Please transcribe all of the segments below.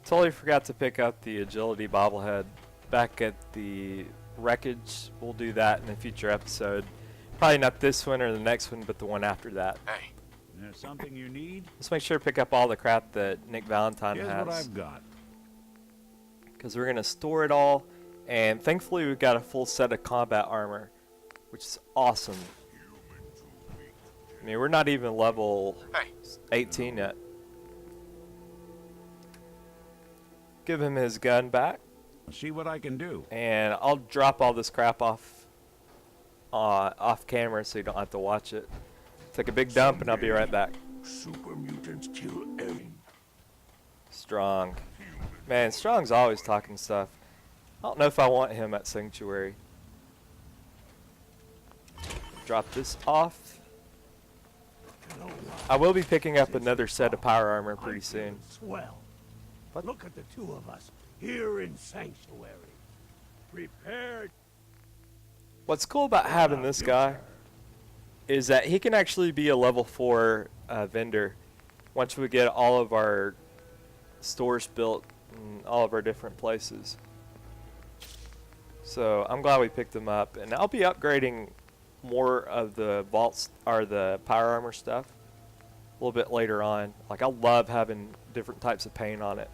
Totally forgot to pick up the Agility Bobblehead back at the wreckage. We'll do that in a future episode. Probably not this one or the next one, but the one after that. Hey, there's something you need? Let's make sure to pick up all the crap that Nick Valentine Here's has. what I've got. Because we're going to store it all. And thankfully we've got a full set of combat armor, which is awesome. I mean, we're not even level 18 yet. Give him his gun back. See what I can do. And I'll drop all this crap off camera so you don't have to watch it. Take a big dump and I'll be right back. Super mutants kill everything. Strong. Man, Strong's always talking stuff. I don't know if I want him at Sanctuary. Drop this off. I will be picking up another set of power armor pretty soon. Swell. What? Look at the two of us here in Sanctuary. Prepared. What's cool about having this guy is that he can actually be a level 4 vendor once we get all of our stores built in all of our different places. So I'm glad we picked him up, and I'll be upgrading more of the vaults or the power armor stuff a little bit later on. Like, I love having different types of paint on it.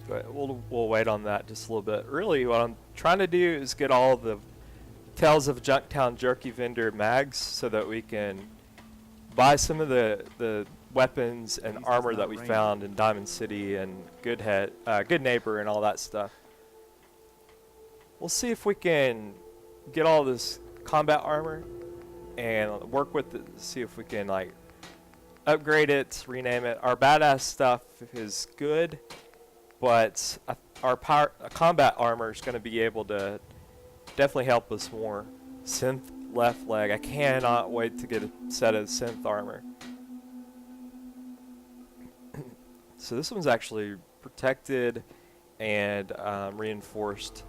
But we'll wait on that just a little bit. Really, what I'm trying to do is get all the Tales of Junktown Jerky Vender mags so that we can buy some of the weapons and armor that we found in Diamond City and Good Neighbor and all that stuff. We'll see if we can get all this combat armor and work with it, see if we can like upgrade it, rename it. Our badass stuff is good, but our combat armor is going to be able to definitely help us more. Synth left leg. I cannot wait to get a set of synth armor. So this one's actually protected and reinforced.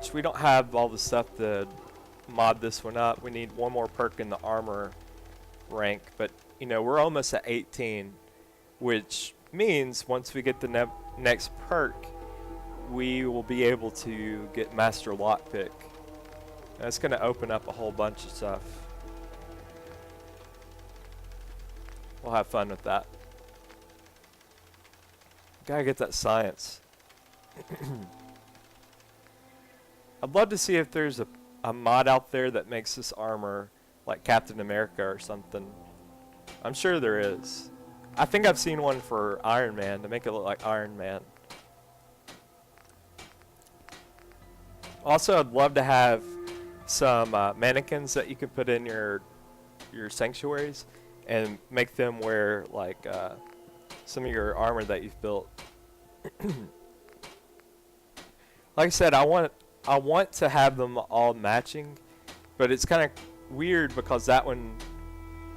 So we don't have all the stuff to mod this one up. We need one more perk in the armor rank, but you know, we're almost at 18, which means once we get the next perk, we will be able to get Master Lockpick. That's going to open up a whole bunch of stuff. We'll have fun with that. Gotta get that science. I'd love to see if there's a mod out there that makes this armor like Captain America or something. I'm sure there is. I think I've seen one for Iron Man to make it look like Iron Man. Also, I'd love to have some mannequins that you can put in your sanctuaries and make them wear like some of your armor that you've built. Like I said, I want to have them all matching, but it's kind of weird because that one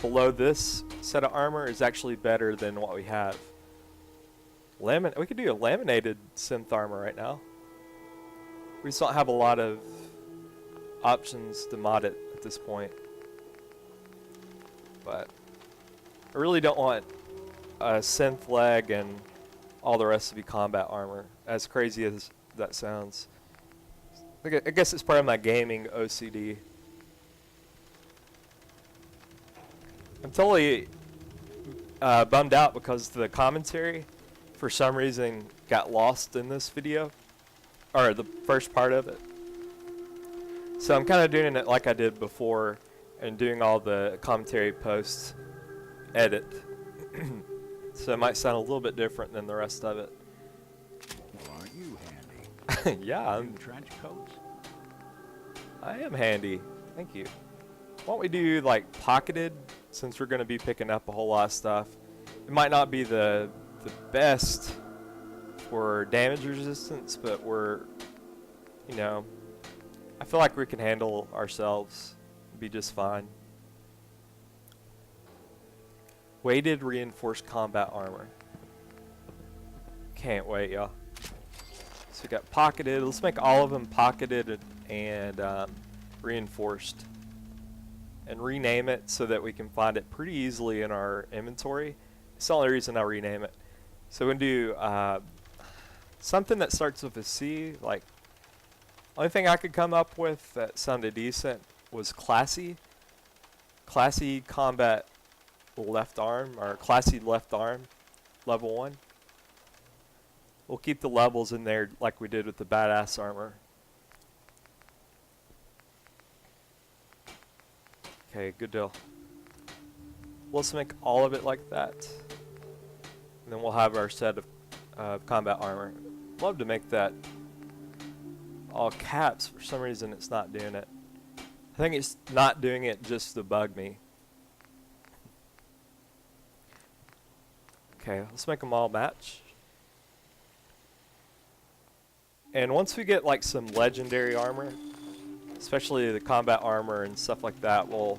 below this set of armor is actually better than what we have. We could do a laminated synth armor right now. We just don't have a lot of options to mod it at this point. But I really don't want a synth leg and all the rest to be combat armor, as crazy as that sounds. I guess it's part of my gaming OCD. I'm totally bummed out because the commentary, for some reason, got lost in this video, or the first part of it. So I'm kind of doing it like I did before, and doing all the commentary post edit. So it might sound a little bit different than the rest of it. Well, aren't you handy? Yeah, I'm trench coats. I am handy. Thank you. Why don't we do like pocketed, since we're going to be picking up a whole lot of stuff. It might not be the best for damage resistance, but we're, you know, I feel like we can handle ourselves, be just fine. Weighted reinforced combat armor. Can't wait, y'all. So we got pocketed. Let's make all of them pocketed and reinforced, and rename it so that we can find it pretty easily in our inventory. It's the only reason I'll rename it. So we're gonna do something that starts with a C. Like, only thing I could come up with that sounded decent was classy. Classy combat left arm, or classy left arm, level 1. We'll keep the levels in there like we did with the badass armor. Okay, good deal. Let's make all of it like that. And then we'll have our set of combat armor. Love to make that all caps. For some reason it's not doing it. I think it's not doing it just to bug me. Okay, let's make them all match. And once we get like some legendary armor, especially the combat armor and stuff like that, we'll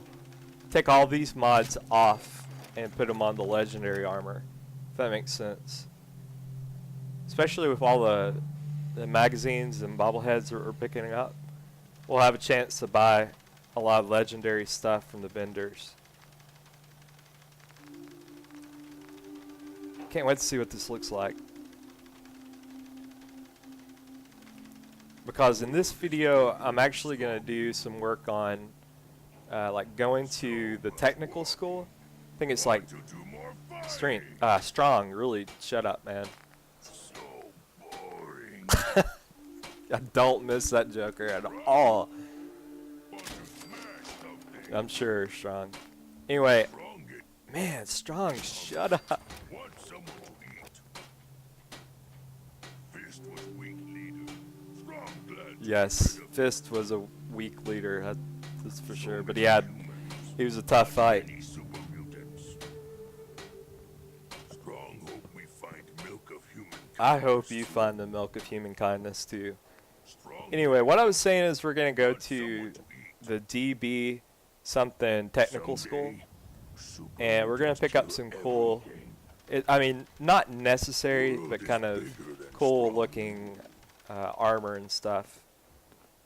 take all these mods off and put them on the legendary armor, if that makes sense. Especially with all the magazines and bobbleheads that we're picking up, we'll have a chance to buy a lot of legendary stuff from the vendors. Can't wait to see what this looks like. Because in this video, I'm actually going to do some work on like going to the technical school. I think it's like strong. Really, shut up, man. So boring. I don't miss that Joker at all. I'm sure, strong. Anyway, man, strong, shut up. Want someone to eat. Fist was weak leader. Strong glad. Yes, Fist was a weak leader, that's for sure. But he was a tough fight. Super mutants. Strong hope we find milk of human. I hope you find the milk of human kindness too. Strong Anyway, what I was saying is we're gonna go to the DB something technical school, and we're gonna pick up some cool, I mean, not necessary, but kind of cool looking armor and stuff.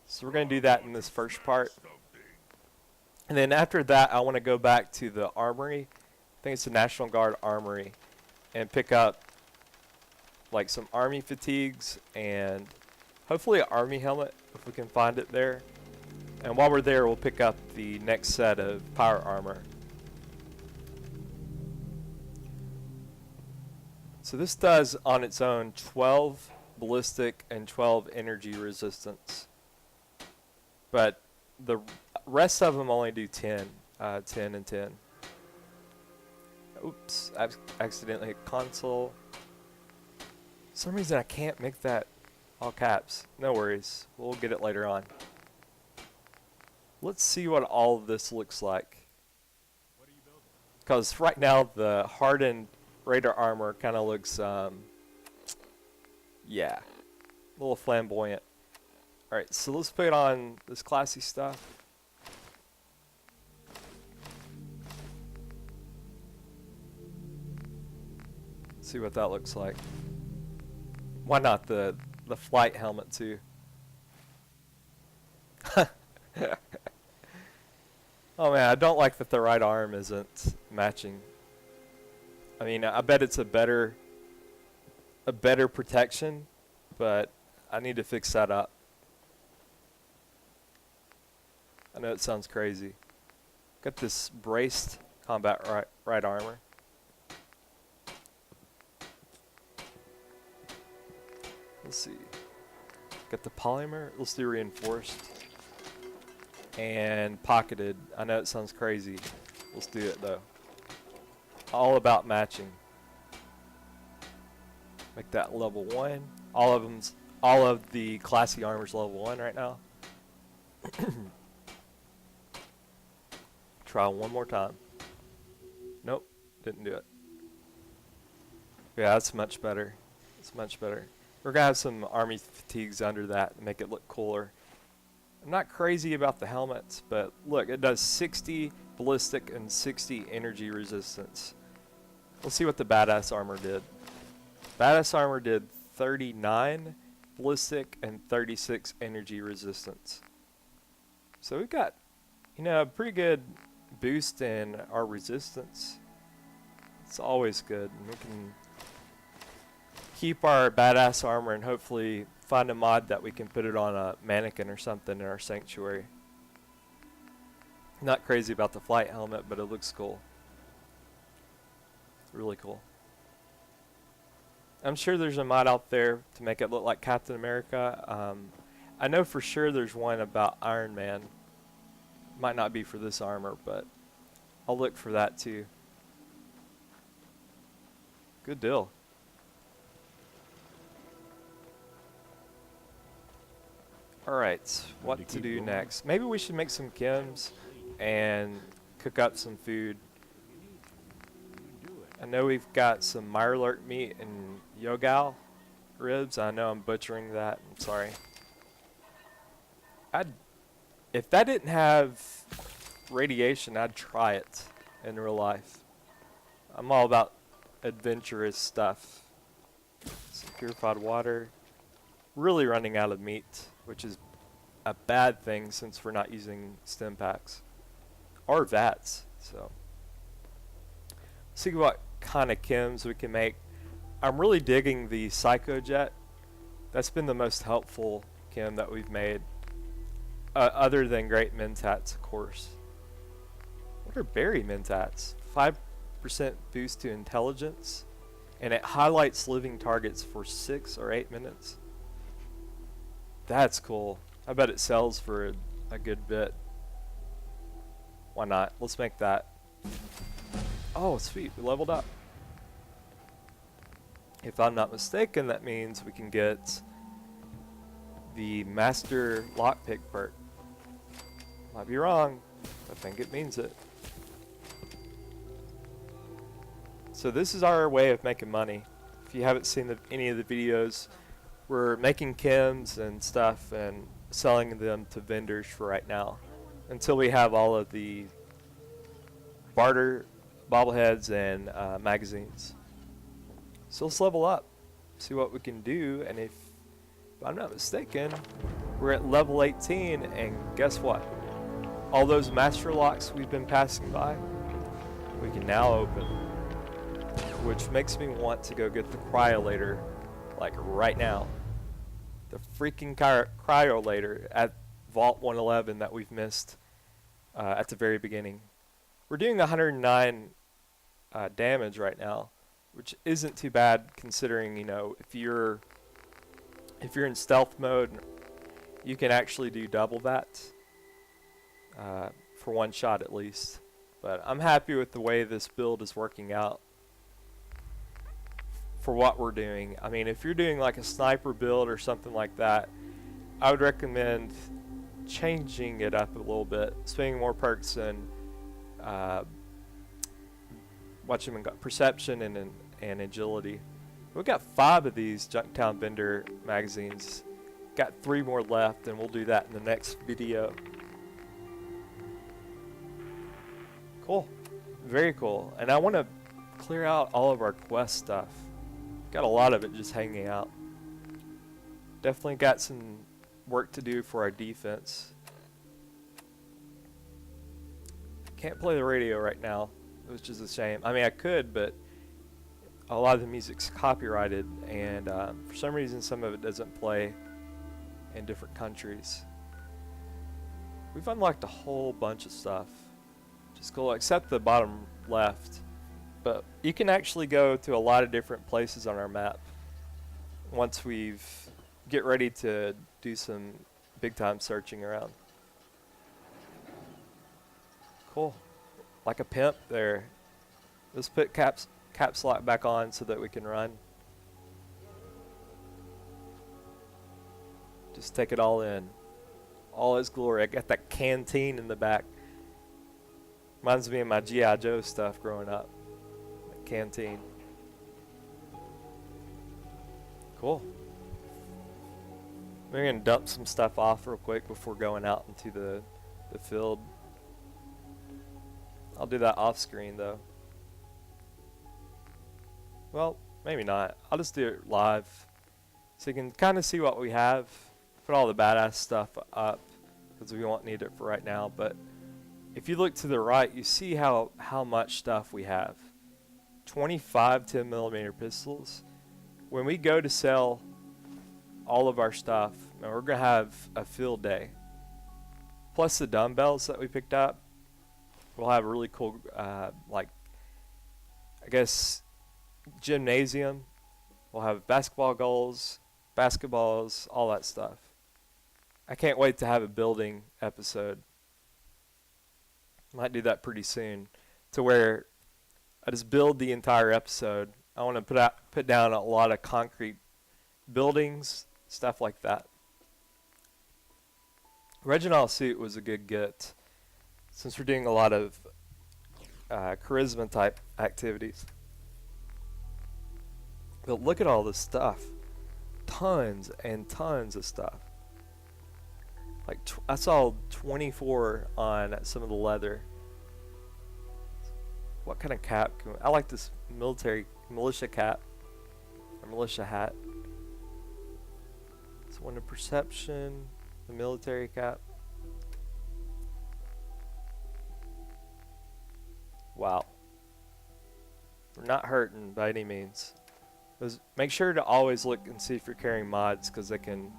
So we're gonna do that in this first part, and then after that I want to go back to the armory. I think it's the National Guard armory, and pick up like some army fatigues and hopefully an army helmet if we can find it there. And while we're there, we'll pick up the next set of power armor. So this does on its own 12 ballistic and 12 energy resistance. But the rest of them only do 10, 10 and 10. Oops, I accidentally hit console. For some reason I can't make that all caps. No worries, we'll get it later on. Let's see what all of this looks like. Because right now the hardened radar armor kind of looks, yeah, a little flamboyant. Alright, so let's put on this classy stuff. See what that looks like. Why not the flight helmet too? Oh man, I don't like that the right arm isn't matching. I mean, I bet it's a better protection, but I need to fix that up. I know it sounds crazy. Got this braced combat right armor. Let's see. Got the polymer. Let's do reinforced. And pocketed. I know it sounds crazy. Let's do it though. All about matching. Make that level 1. All of the classy armor's level 1 right now. Try one more time. Nope, didn't do it. Yeah, that's much better. It's much better. We're gonna have some army fatigues under that to make it look cooler. I'm not crazy about the helmets, but look, it does 60 ballistic and 60 energy resistance. Let's see what the badass armor did. Badass armor did 39 ballistic and 36 energy resistance. So we've got, you know, a pretty good boost in our resistance. It's always good. And we can keep our badass armor and hopefully find a mod that we can put it on a mannequin or something in our sanctuary. Not crazy about the flight helmet, but it looks cool. Really cool. I'm sure there's a mod out there to make it look like Captain America. I know for sure there's one about Iron Man. Might not be for this armor, but I'll look for that too. Good deal. Alright, what to do next? Maybe we should make some chems and cook up some food. I know we've got some Mirelurk meat and Yogal ribs. I know I'm butchering that. I'm sorry. If that didn't have radiation, I'd try it in real life. I'm all about adventurous stuff. Some purified water. Really running out of meat, which is a bad thing since we're not using stim packs or vats. So, see what kind of chems we can make. I'm really digging the Psychojet. That's been the most helpful chem that we've made, other than Great Mentats, of course. What are Berry Mentats? 5% boost to intelligence, and it highlights living targets for 6 or 8 minutes. That's cool. I bet it sells for a good bit. Why not? Let's make that. Oh, sweet. We leveled up. If I'm not mistaken, that means we can get the Master Lockpick perk. Might be wrong. I think it means it. So this is our way of making money. If you haven't seen any of the videos, we're making chems and stuff and selling them to vendors for right now until we have all of the barter bobbleheads and magazines. So let's level up, see what we can do, and if I'm not mistaken, we're at level 18, and guess what? All those master locks we've been passing by, we can now open, which makes me want to go get the Cryolater, like right now. The freaking Cryolater at Vault 111 that we've missed at the very beginning. We're doing 109 damage right now, which isn't too bad considering, you know, if you're in stealth mode, you can actually do double that for one shot at least. But I'm happy with the way this build is working out for what we're doing. I mean, if you're doing like a sniper build or something like that, I would recommend changing it up a little bit, spending more perks and perception and agility. We've got 5 of these Junktown Vender magazines. Got 3 more left, and we'll do that in the next video. Cool. Very cool. And I want to clear out all of our quest stuff. Got a lot of it just hanging out. Definitely got some work to do for our defense. Can't play the radio right now, which is a shame. I mean, I could, but a lot of the music's copyrighted, and for some reason some of it doesn't play in different countries. We've unlocked a whole bunch of stuff, which is cool, except the bottom left. But you can actually go to a lot of different places on our map once we've get ready to do some big time searching around. Cool. Like a pimp there. Let's put caps lock back on so that we can run. Just take it all in. All its glory. I got that canteen in the back. Reminds me of my G.I. Joe stuff growing up. That canteen. Cool. We're going to dump some stuff off real quick before going out into the field. I'll do that off screen though. Well, maybe not. I'll just do it live so you can kind of see what we have. Put all the badass stuff up because we won't need it for right now. But if you look to the right, you see how much stuff we have. 25 10mm pistols. When we go to sell all of our stuff, man, we're going to have a field day. Plus the dumbbells that we picked up, we'll have a really cool, like, I guess, gymnasium. We'll have basketball goals, basketballs, all that stuff. I can't wait to have a building episode. Might do that pretty soon, to where I just build the entire episode. I want to put down a lot of concrete buildings, stuff like that. Reginald suit was a good get, since we're doing a lot of charisma type activities. But look at all this stuff. Tons and tons of stuff. Like I saw 24 on some of the leather. What kind of cap? I like this militia cap or militia hat. It's one of perception, the military cap. Wow. We're not hurting by any means. Make sure to always look and see if you're carrying mods, because they can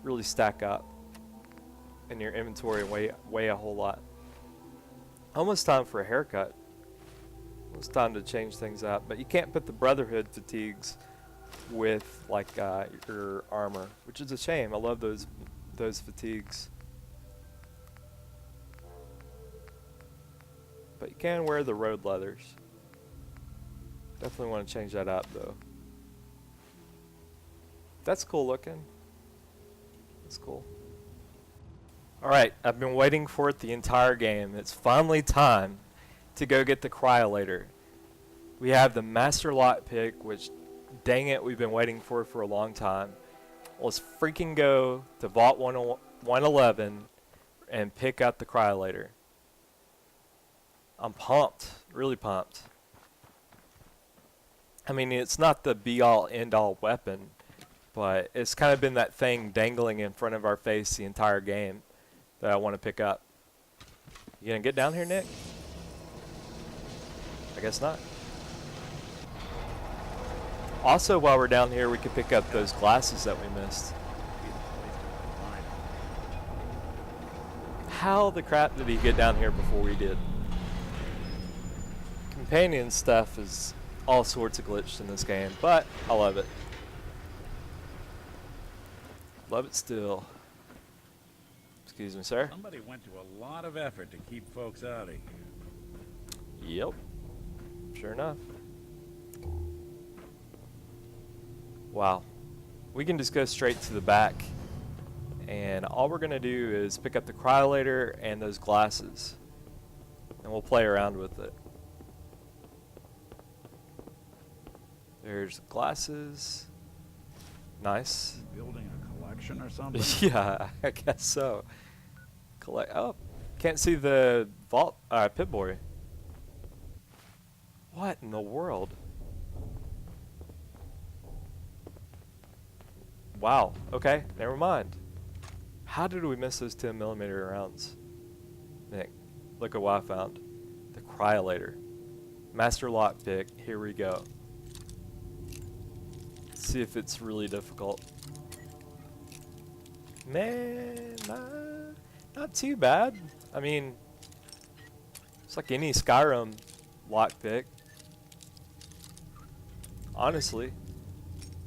really stack up in your inventory and weigh a whole lot. Almost time for a haircut. Almost time to change things up. But you can't put the Brotherhood fatigues with like your armor, which is a shame. I love those fatigues. But you can wear the road leathers. Definitely want to change that up though. That's cool looking. That's cool. Alright, I've been waiting for it the entire game. It's finally time to go get the Cyrolater. We have the Master Lockpick, which, dang it, we've been waiting for a long time. Let's freaking go to Vault 111 and pick up the Cyrolater. I'm pumped, really pumped. I mean, it's not the be-all, end-all weapon, but it's kind of been that thing dangling in front of our face the entire game that I want to pick up. You gonna get down here, Nick? I guess not. Also, while we're down here, we could pick up those glasses that we missed. How the crap did he get down here before we did? Companion stuff is all sorts of glitched in this game, but I love it. Love it still. Excuse me, sir. Somebody went to a lot of effort to keep folks out of here. Yep. Sure enough. Wow. We can just go straight to the back. And all we're going to do is pick up the Cryolator and those glasses. And we'll play around with it. There's the glasses. Nice. Building a collection or something? Yeah, I guess so. Oh, can't see the vault. Pip-Boy. What in the world? Wow. Okay, never mind. How did we miss those 10mm rounds? Nick, look at what I found. The Cryolator. Master Lockpick. Here we go. Let's see if it's really difficult. Man, not too bad. I mean, it's like any Skyrim lockpick. Honestly.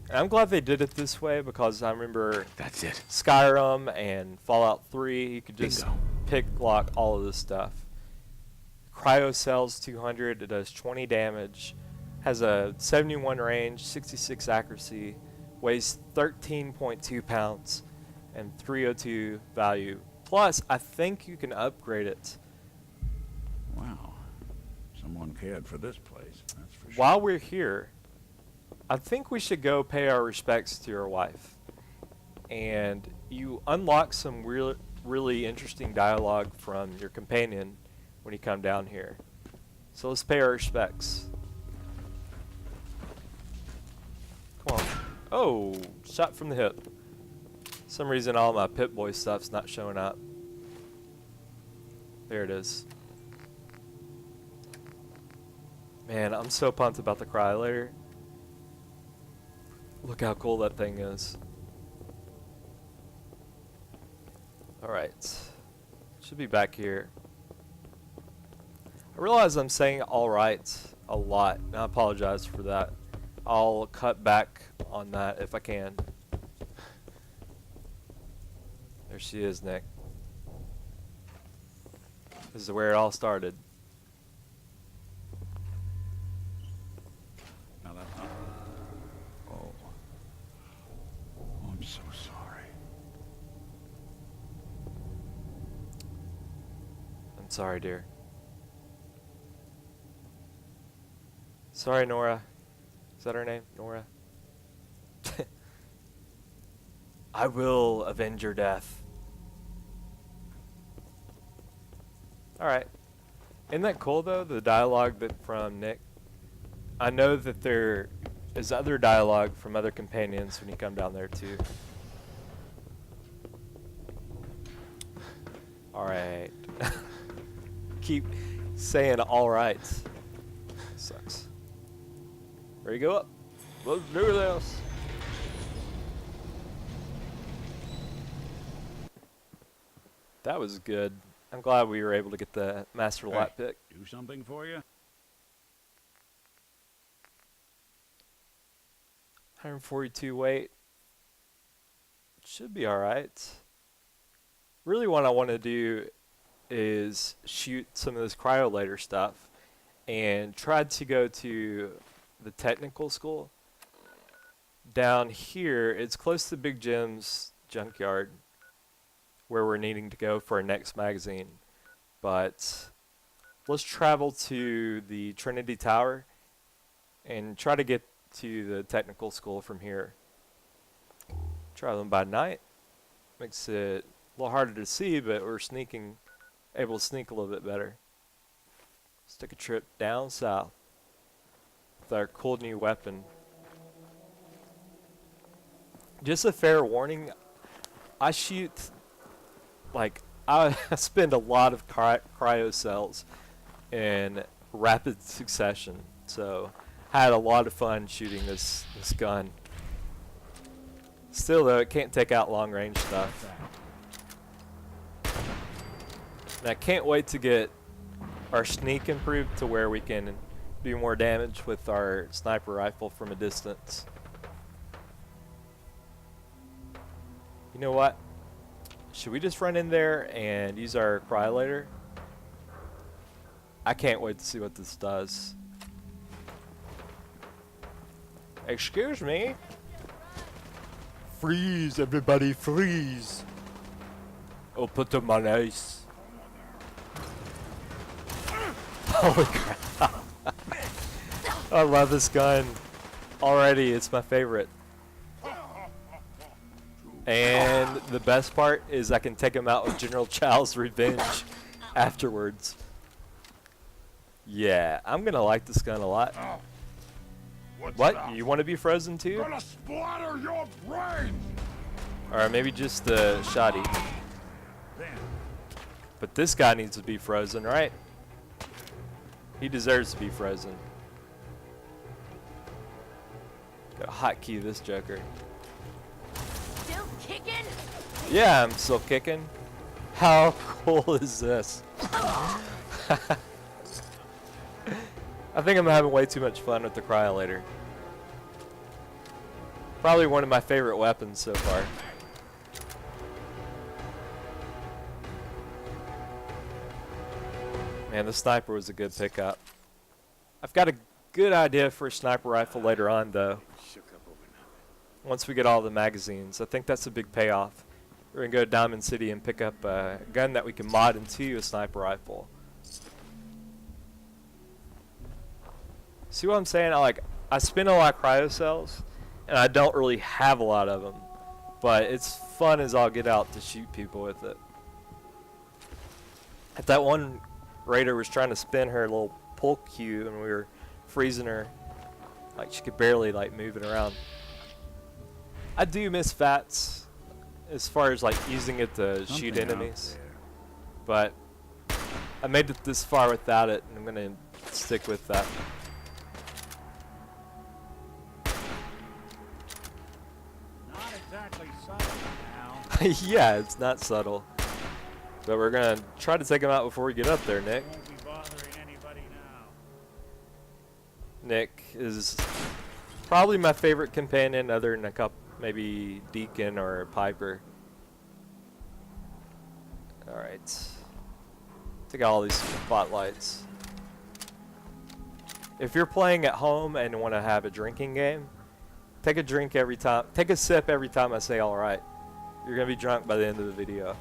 And I'm glad they did it this way, because I remember That's it. Skyrim and Fallout 3, you could just Bingo. pick lock all of this stuff. Cryo cells 200, it does 20 damage, has a 71 range, 66 accuracy, weighs 13.2 pounds, and 302 value. Plus, I think you can upgrade it. Wow. Someone cared for this place, that's for sure. While we're here, I think we should go pay our respects to your wife. And you unlock some really interesting dialogue from your companion when you come down here. So let's pay our respects. Come on. Oh, shot from the hip. For some reason all my Pip-Boy stuff's not showing up. There it is. Man, I'm so pumped about the Cryolater. Look how cool that thing is. Alright. Should be back here. I realize I'm saying alright a lot, and I apologize for that. I'll cut back on that if I can. There she is, Nick. This is where it all started. Now that, oh. I'm so sorry. I'm sorry, dear. Sorry, Nora. Is that her name? Nora? I will avenge your death. Alright. Isn't that cool, though, the dialogue that from Nick? I know that there is other dialogue from other companions when you come down there, too. Alright. Keep saying alright. Sucks. Ready to go up? Let's do this. That was good. I'm glad we were able to get the master lap pick. Do something for you? 142 weight. Should be alright. Really what I want to do is shoot some of this Cryolater stuff and try to go to the technical school. Down here, it's close to Big Jim's junkyard, where we're needing to go for our next magazine. But let's travel to the Trinity Tower and try to get to the technical school from here. Traveling by night makes it a little harder to see, but we're able to sneak a little bit better. Let's take a trip down south with our cool new weapon. Just a fair warning, I shoot, like, I spend a lot of cryo cells in rapid succession, so I had a lot of fun shooting this gun. Still though, it can't take out long range stuff. And I can't wait to get our sneak improved to where we can do more damage with our sniper rifle from a distance. You know what? Should we just run in there and use our Cryolater? I can't wait to see what this does. Excuse me? Freeze, everybody, freeze! Oh, put them on ice. Holy crap. I love this gun. Already, it's my favorite. And the best part is I can take him out with General Chow's revenge afterwards. Yeah, I'm gonna like this gun a lot. What? You want to be frozen too? Gonna splatter your brains! Or maybe just the shoddy. But this guy needs to be frozen, right? He deserves to be frozen. Got a hotkey this joker. Still kicking? Yeah, I'm still kicking. How cool is this? I think I'm having way too much fun with the Cryolater. Probably one of my favorite weapons so far. Man, the sniper was a good pickup. I've got a good idea for a sniper rifle later on, though. Once we get all the magazines, I think that's a big payoff. We're gonna go to Diamond City and pick up a gun that we can mod into a sniper rifle. See what I'm saying? I spin a lot of cryo cells, and I don't really have a lot of them, but it's fun as all get out to shoot people with it. If that one raider was trying to spin her little pull cue and we were freezing her, like she could barely like move it around. I do miss VATS as far as like using it to shoot enemies, but I made it this far without it, and I'm gonna stick with that. exactly subtle now. Yeah, it's not subtle. But we're gonna try to take him out before we get up there, Nick. Won't be bothering anybody now. Nick is probably my favorite companion other than a couple, maybe Deacon or Piper. Alright. Take out all these spotlights. If you're playing at home and want to have a drinking game, take a drink every time. Take a sip every time I say alright. You're going to be drunk by the end of the video.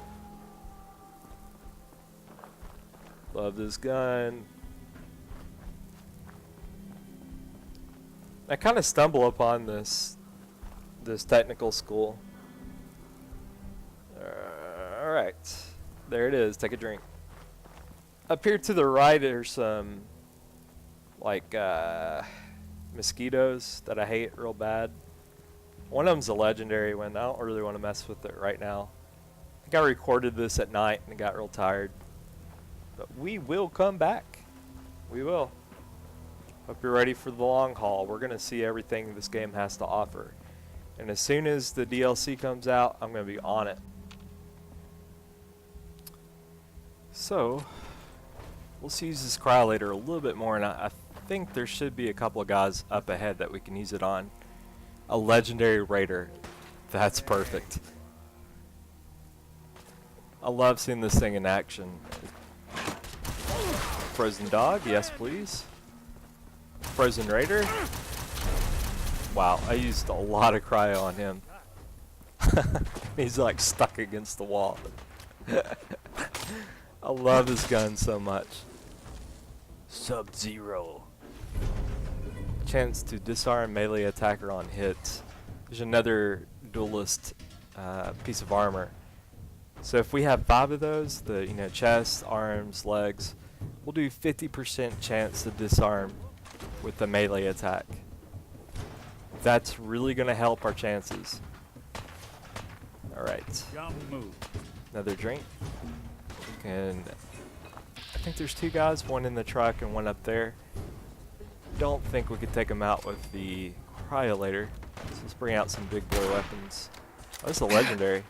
Love this gun. I kind of stumble upon this technical school. Alright. There it is. Take a drink. Up here to the right there's some like mosquitoes that I hate real bad. One of them's a legendary one. I don't really want to mess with it right now. I think I recorded this at night and got real tired. But we will come back. We will. Hope you're ready for the long haul. We're going to see everything this game has to offer. And as soon as the DLC comes out, I'm going to be on it. So, let's use this Cryolater a little bit more, and I think there should be a couple of guys up ahead that we can use it on. A legendary raider. That's perfect. I love seeing this thing in action. Frozen dog, yes please. Frozen raider. Wow, I used a lot of cryo on him. He's like stuck against the wall. I love this gun so much. Sub-Zero. Chance to disarm melee attacker on hits. There's another duelist piece of armor. So if we have 5 of those, the chest, arms, legs, we'll do 50% chance to disarm with the melee attack. That's really going to help our chances. Alright. Another drink. And I think there's 2 guys, one in the truck and one up there. Don't think we could take them out with the Cryolater. So let's bring out some big boy weapons. Oh, this is a legendary.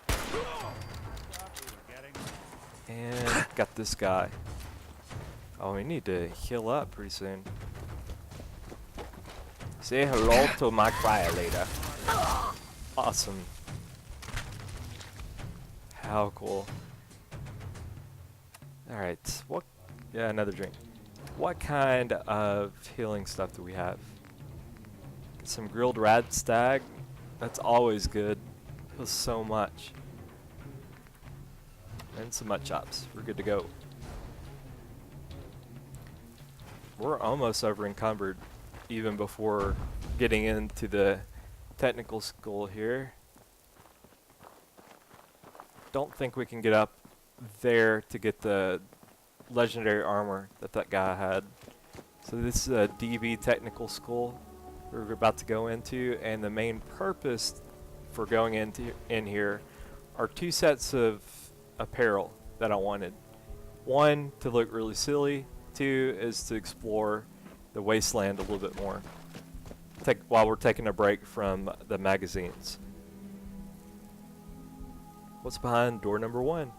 And got this guy. Oh, we need to heal up pretty soon. Say hello to my Cryolater. Awesome. How cool. Alright, what? Yeah, another drink. What kind of healing stuff do we have? Some grilled rad stag. That's always good. Feels so much. And some mud chops. We're good to go. We're almost over encumbered, even before getting into the technical school here. Don't think we can get up there to get the legendary armor that guy had. So this is a DB technical school we're about to go into, and the main purpose for going in here are 2 sets of apparel that I wanted. 1 to look really silly, 2 is to explore the wasteland a little bit more while we're taking a break from the magazines. What's behind door number 1?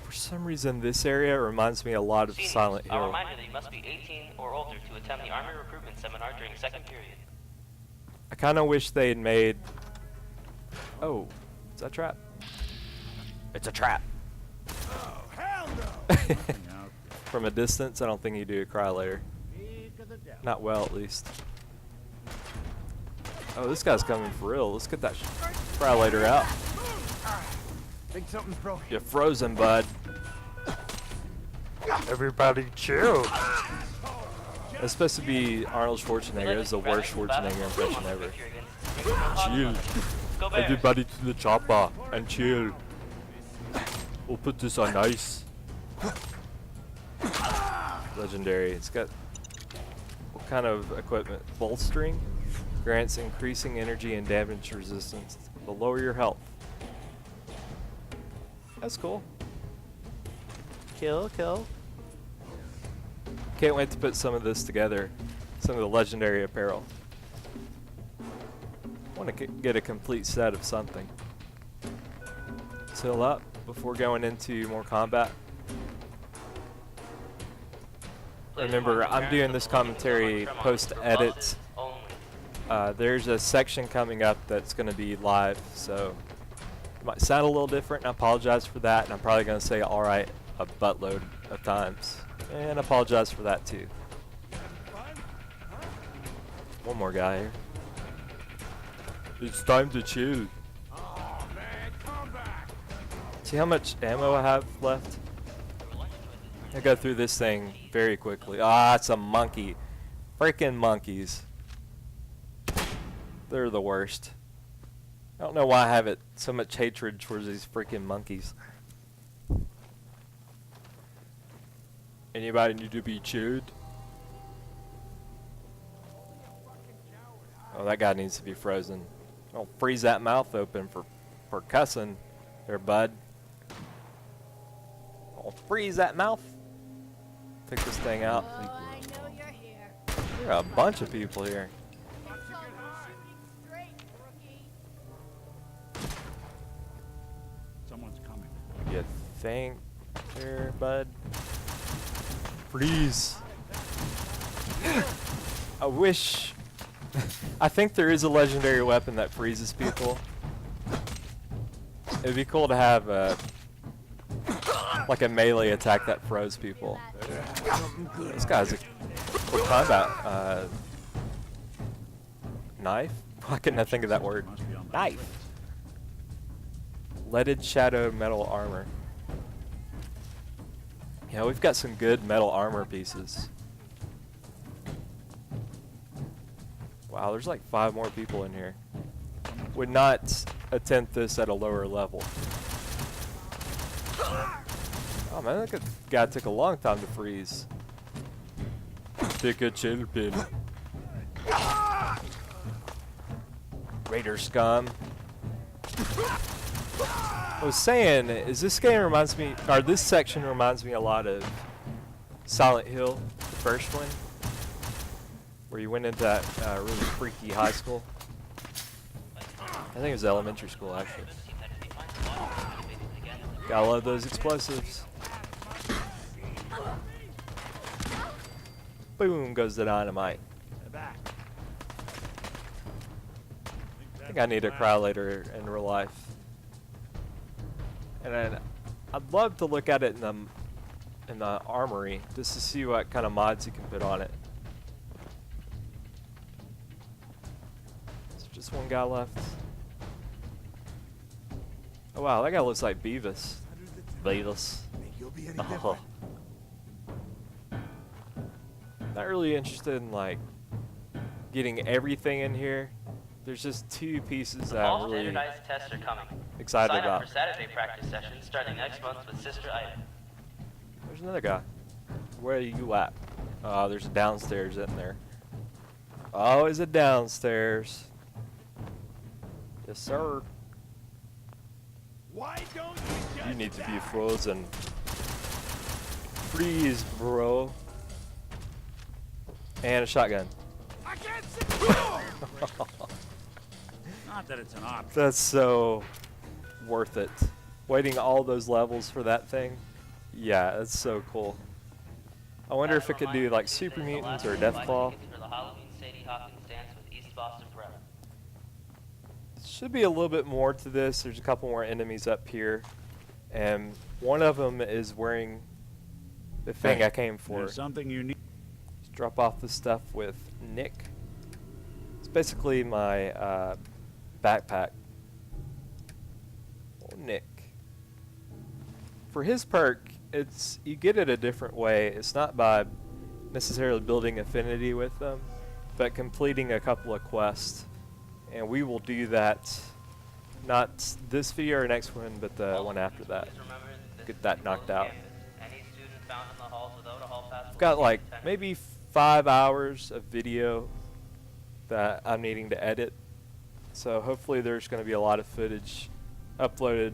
For some reason, this area reminds me a lot of Silent Hill. A reminder that you must be 18 or older to attend the Army Recruitment Seminar during second period. I kind of wish they had made... Oh, is that a trap? It's a trap. Oh, hell no! From a distance, I don't think you do a Cryolater. Not well, at least. Oh, this guy's coming for real. Let's get that Cryolater out. Think something's broken. You're frozen, bud. Everybody chill. It's supposed to be Arnold Schwarzenegger. It's the worst Schwarzenegger impression ever. Chill. Everybody to the chopper and chill. We'll put this on ice. Legendary. It's got what kind of equipment? Bolstering. Grants increasing energy and damage resistance, but lower your health. That's cool. Kill, kill. Can't wait to put some of this together, some of the legendary apparel. I want to get a complete set of something. Let's heal up before going into more combat. Remember, I'm doing this commentary post-edit. There's a section coming up that's going to be live, so it might sound a little different, and I apologize for that, and I'm probably going to say alright a buttload of times, and I apologize for that too. One more guy here. It's time to chill. See how much ammo I have left? I go through this thing very quickly. Ah, it's a monkey. Freaking monkeys. They're the worst. I don't know why I have so much hatred towards these freaking monkeys. Anybody need to be chewed? Oh, that guy needs to be frozen. Don't freeze that mouth open for cussing there, bud. I'll freeze that mouth. Take this thing out. Oh, I know you're here. There are a bunch of people here. It's all shooting straight, rookie. Someone's coming. You think there, bud? Freeze. I wish. I think there is a legendary weapon that freezes people. It'd be cool to have like a melee attack that froze people. This guy's a quick combat. Knife? Why couldn't I think of that word? Knife. Leaded shadow metal armor. Yeah, we've got some good metal armor pieces. Wow, there's like 5 more people in here. Would not attempt this at a lower level. Oh man, that guy took a long time to freeze. Take a chill pin. Raider scum. I was saying, this game reminds me, or this section reminds me a lot of Silent Hill, the first one, where you went into that really freaky high school. I think it was elementary school, actually. Gotta love those explosives. Boom goes the dynamite. I think I need a Cyrolater in real life. And then I'd love to look at it in the armory just to see what kind of mods you can put on it. There's just one guy left. Oh wow, that guy looks like Beavis. Beavis. Oh. Not really interested in like getting everything in here. There's just 2 pieces that I'm All really standardized tests are coming. excited Sign up about. for Saturday practice sessions starting next month with Sister Ida. There's another guy. Where are you at? Oh, there's a downstairs in there. Always a downstairs. Yes, sir. Why don't You need to be frozen. Freeze, bro. And a shotgun. I can't see. Not that it's an option. That's so worth it. Waiting all those levels for that thing. Yeah, that's so cool. I wonder if it could do like Super Mutants or Deathclaw. For the Halloween Sadie Hawkins dance with East Boston Prep. Should be a little bit more to this. There's a couple more enemies up here. And one of them is wearing the thing I came for. There's something you need. Let's drop off the stuff with Nick. It's basically my backpack. Oh, Nick. For his perk, you get it a different way. It's not by necessarily building affinity with them, but completing a couple of quests. And we will do that, not this video or next one, but the one after that. Get that knocked out. I've got like maybe 5 hours of video that I'm needing to edit. So hopefully there's going to be a lot of footage uploaded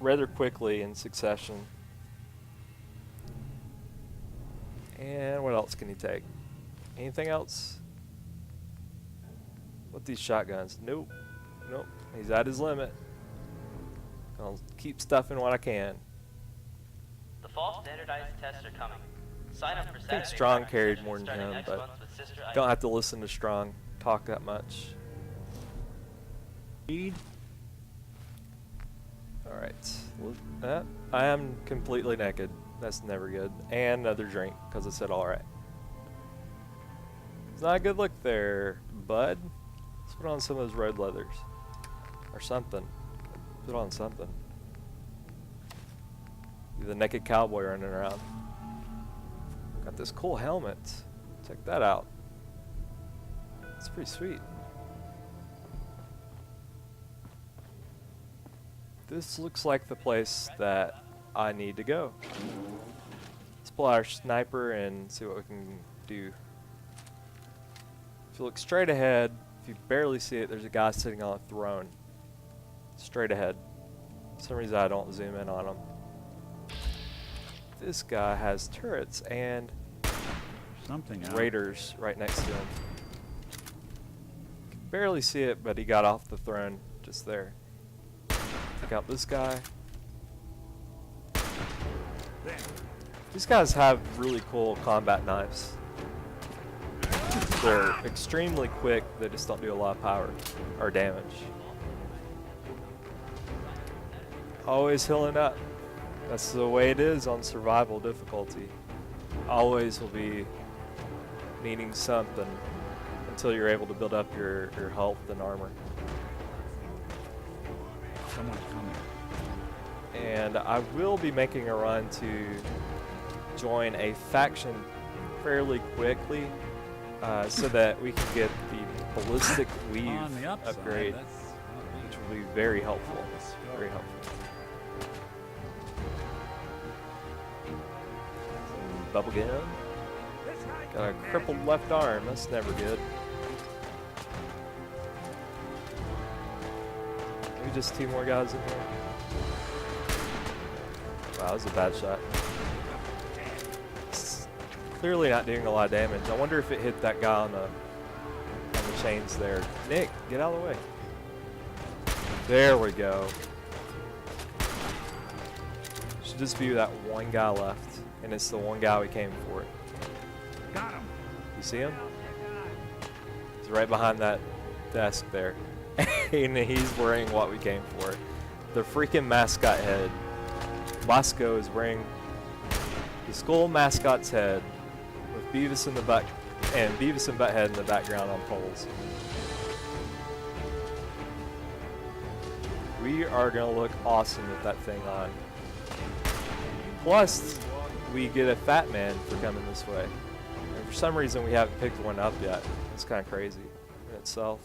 rather quickly in succession. And else can he take? Anything else? What these shotguns? Nope. Nope. He's at his limit. I'll keep stuffing what I can. The fall standardized tests are coming. Sign up for I think Saturday Strong practice carried sessions more than starting him, next but month with Sister Ida. don't have to listen to Strong talk that much. Speed? Alright. I am completely naked. That's never good. And another drink, because I said alright. It's not a good look there, bud. Let's put on some of those road leathers. Or something. Put on something. Be the naked cowboy running around. Got this cool helmet. Check that out. It's pretty sweet. This looks like the place that I need to go. Let's pull out our sniper and see what we can do. If you look straight ahead, if you barely see it, there's a guy sitting on a throne. Straight ahead. For some reason I don't zoom in on him. This guy has turrets and Something out. raiders right next to him. Can barely see it, but he got off the throne just there. Check out this guy. These guys have really cool combat knives. They're extremely quick, they just don't do a lot of power or damage. Always healing up. That's the way it is on survival difficulty. Always will be needing something until you're able to build up your health and armor. Someone's coming. And I will be making a run to join a faction fairly quickly so that we can get the ballistic weave On the upside, upgrade, that's which will be very helpful. Very helpful. Bubble gun. Got a crippled left arm. That's never good. Maybe just 2 more guys in here. Wow, that was a bad shot. It's clearly not doing a lot of damage. I wonder if it hit that guy on the chains there. Nick, get out of the way. There we go. Should just be that one guy left, and it's the one guy we came for. Got him. You see him? He's right behind that desk there. And he's wearing what we came for. The freaking mascot head. Bosco is wearing the skull mascot's head with Beavis in the butt and Beavis and Butthead in the background on poles. We are gonna look awesome with that thing on. Plus, we get a fat man for coming this way. And for some reason, we haven't picked one up yet. It's kind of crazy in itself.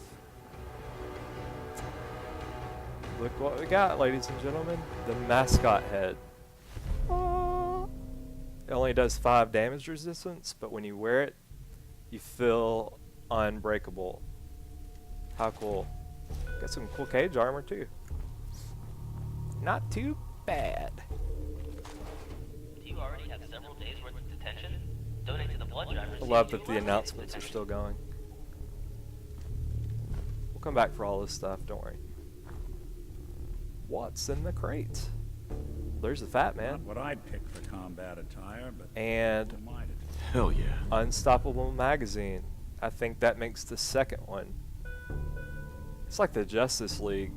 Look what we got, ladies and gentlemen. The mascot head. It only does 5 damage resistance, but when you wear it, you feel unbreakable. How cool. Got some cool cage armor too. Not too bad. Do you already have several days worth of detention? Donate to the blood drive. I love that the announcements are still going. We'll come back for all this stuff, don't worry. What's in the crate? There's the fat man. Not what I'd pick for combat attire, but And who might it? Hell yeah. Unstoppable magazine. I think that makes the second one. It's like the Justice League.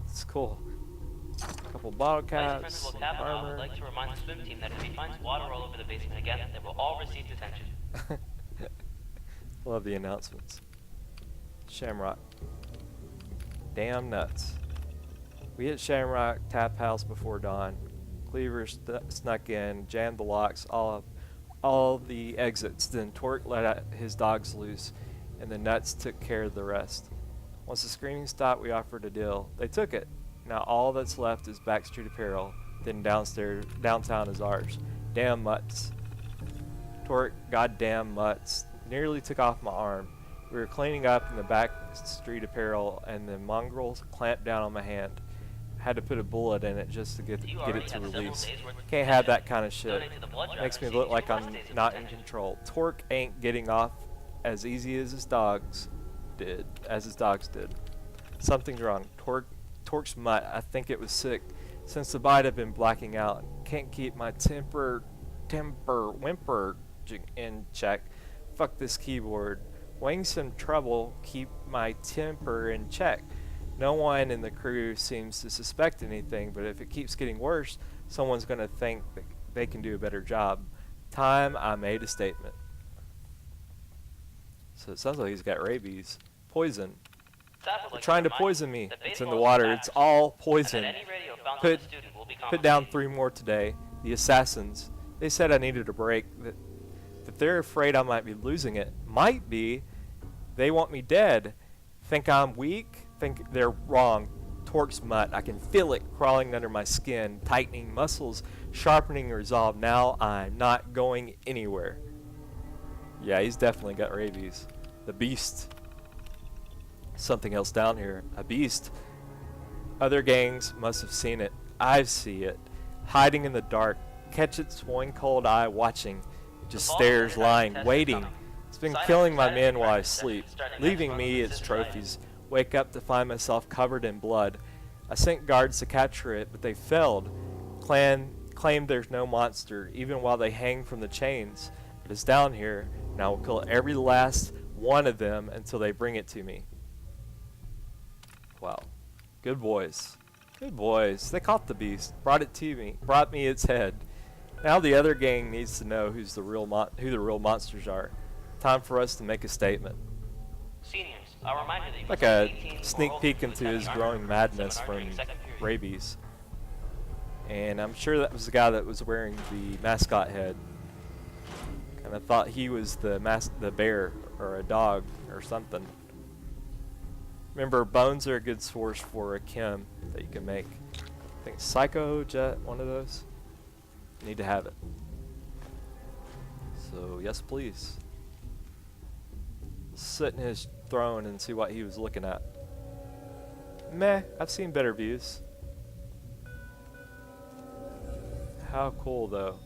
It's cool. A couple bottle Vice caps, Principal some Kavanaugh would armor. like to remind the swim team that if he finds water all over the basement again, they will all receive detention. Love the announcements. Shamrock. Damn nuts. We hit Shamrock Tap House before dawn. Cleaver snuck in, jammed the locks, all the exits. Then Torque let out his dogs loose, and the nuts took care of the rest. Once the screaming stopped, we offered a deal. They took it. Now all that's left is Backstreet Apparel. Then downtown is ours. Damn mutts. Torque, goddamn mutts. Nearly took off my arm. We were cleaning up in the Backstreet Apparel, and the mongrels clamped down on my hand. had to put a bullet in it just to get You it already to have several release. days worth of Can't have detention. that kind of shit. Donate to the blood drive Makes me and look receive like 2 I'm plus days of not in detention. control. Torque ain't getting off as easy as his dogs did. Something's wrong. Torque's mutt. I think it was sick. Since the bite, I've been blacking out. Can't keep my whimper in check. Fuck this keyboard. Weighing some trouble. Keep my temper in check. No one in the crew seems to suspect anything, but if it keeps getting worse, someone's gonna think that they can do a better job. Time I made a statement. So it sounds like he's got rabies. Poison. Staff would They're like trying to remind poison you me. that It's in the baseball is water. back, It's all and poison. that any radio found on Put the student will be put down confiscated. 3 more today. The assassins. They said I needed a break. That they're afraid I might be losing it. Might be. They want me dead. Think I'm weak? Think they're wrong. Torque's mutt. I can feel it crawling under my skin, tightening muscles, sharpening resolve. Now I'm not going anywhere. Yeah, he's definitely got rabies. The beast. Something else down here. A beast. Other gangs must have seen it. I see it. Hiding in the dark. Catch its one cold eye watching. It just stares, lying, waiting. It's been killing my men while I sleep, leaving me its trophies. Wake up to find myself covered in blood. I sent guards to capture it, but they failed. Claimed there's no monster, even while they hang from the chains. But it's down here, and I will kill every last one of them until they bring it to me. Wow. Good boys. Good boys. They caught the beast, brought it to me, brought me its head. Now the other gang needs to know who the real monsters are. Time for us to make a statement. Seniors, I'll remind you that you Like must a be 18 or sneak older peek to into attend his the growing Armored madness Seminar from during second period. rabies. And I'm sure that was the guy that was wearing the mascot head. Kind of thought he was the bear or a dog or something. Remember, bones are a good source for a chem that you can make. I think Psycho Jet, one of those. Need to have it. So yes, please. Sit in his throne and see what he was looking at. Meh, I've seen better views. How cool though.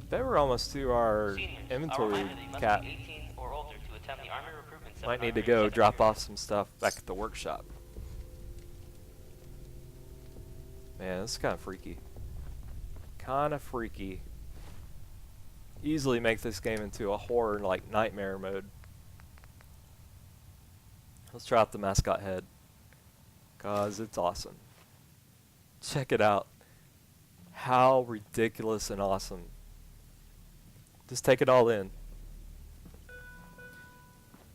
Bet we're almost to our Seniors, I'll inventory remind you that you must cap. be 18 or older to attend the Army recruitment Might seminar need to during go second drop period. off some stuff back at the workshop. Man, this is kind of freaky. Kind of freaky. Easily make this game into a horror like nightmare mode. Let's try out the mascot head, cause it's awesome. Check it out. How ridiculous and awesome. Just take it all in.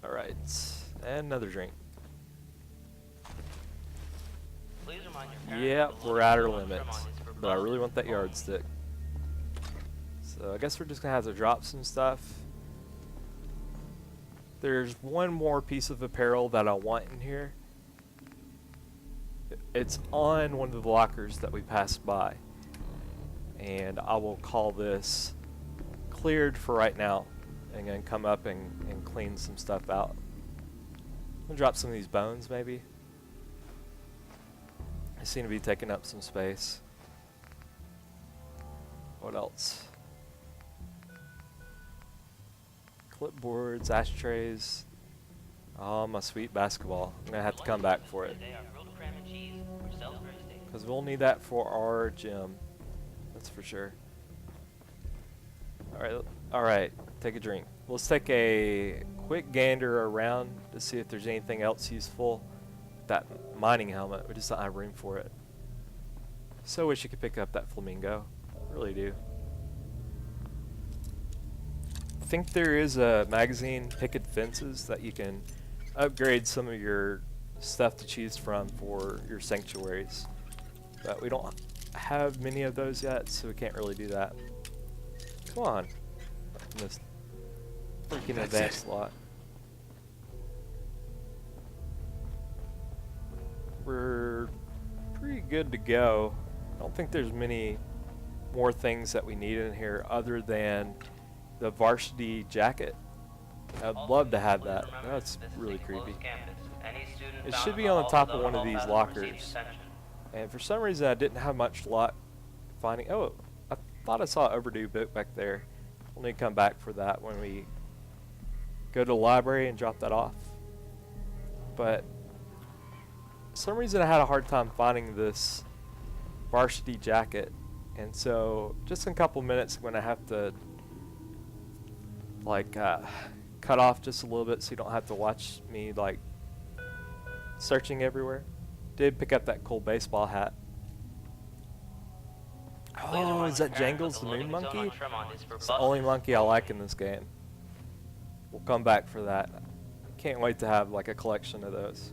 Alright, and another drink. Please remind your parents Yeah, that the we're at our loading zone limits, is for but I blood really want that only. yardstick. So I guess we're just gonna have to drop some stuff. There's one more piece of apparel that I want in here. It's on one of the lockers that we passed by. And I will call this cleared for right now. And then come up and clean some stuff out. I'll drop some of these bones maybe. They seem to be taking up some space. What else? Clipboards, ashtrays. Oh, my sweet basketball. I'm gonna have to come back for it. Today are grilled cram and cheese or Salisbury steak. Because we'll need that for our gym. That's for sure. Alright, take a drink. Let's take a quick gander around to see if there's anything else useful. That mining helmet, we just don't have room for it. So wish you could pick up that flamingo. Really do. I think there is a magazine, Picket Fences, that you can upgrade some of your stuff to choose from for your sanctuaries. But we don't have many of those yet, so we can't really do that. Come on. This freaking That's advanced it. lot. We're pretty good to go. I don't think there's many more things that we need in here other than the varsity jacket. I'd love to have that. That's really creepy. Any student It found should in be the on the hall top below of one the of hall these path will receive lockers. detention. And for some reason I didn't have much luck finding... Oh, I thought I saw an overdue book back there. We'll need to come back for that when we go to the library and drop that off. But for some reason I had a hard time finding this varsity jacket. And so just in a couple minutes I'm going to have to like cut off just a little bit so you don't have to watch me like searching everywhere. Did pick up that cool baseball hat. Oh, is that Jangles the moon monkey? It's the only monkey I like in this game. We'll come back for that. Can't wait to have like a collection of those.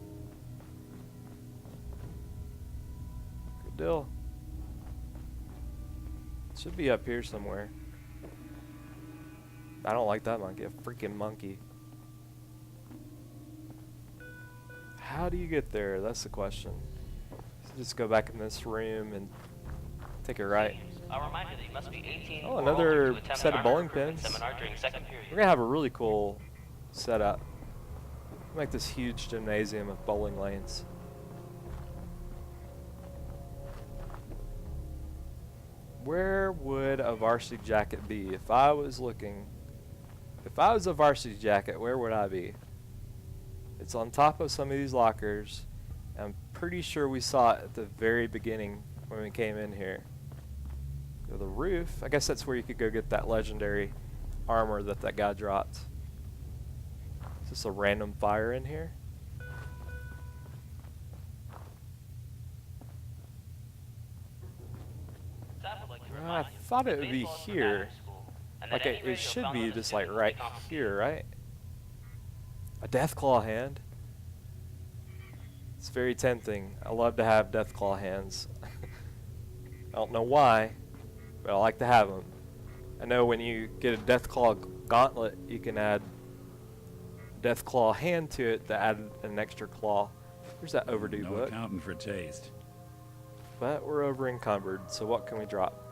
Good deal. Should be up here somewhere. I don't like that monkey. A freaking monkey. How do you get there? That's the question. So just go back in this room and take a right. I'll remind you that you must be 18 Oh, or another older to attend set an of armor bowling recruitment pins. seminar during second period. We're gonna have a really cool setup. Make this huge gymnasium of bowling lanes. Where would a varsity jacket be if I was looking? If I was a varsity jacket, where would I be? It's on top of some of these lockers. I'm pretty sure we saw it at the very beginning when we came in here. Go to the roof. I guess that's where you could go get that legendary armor that that guy dropped. Is this a random fire in here? I thought it would be here. Like it should be just like right here, right? A Deathclaw hand. It's very tempting. I love to have Deathclaw hands. I don't know why, but I like to have them. I know when you get a Deathclaw gauntlet, you can add Deathclaw hand to it to add an extra claw. Where's that overdue No book? accounting for taste. But we're over encumbered, so what can we drop?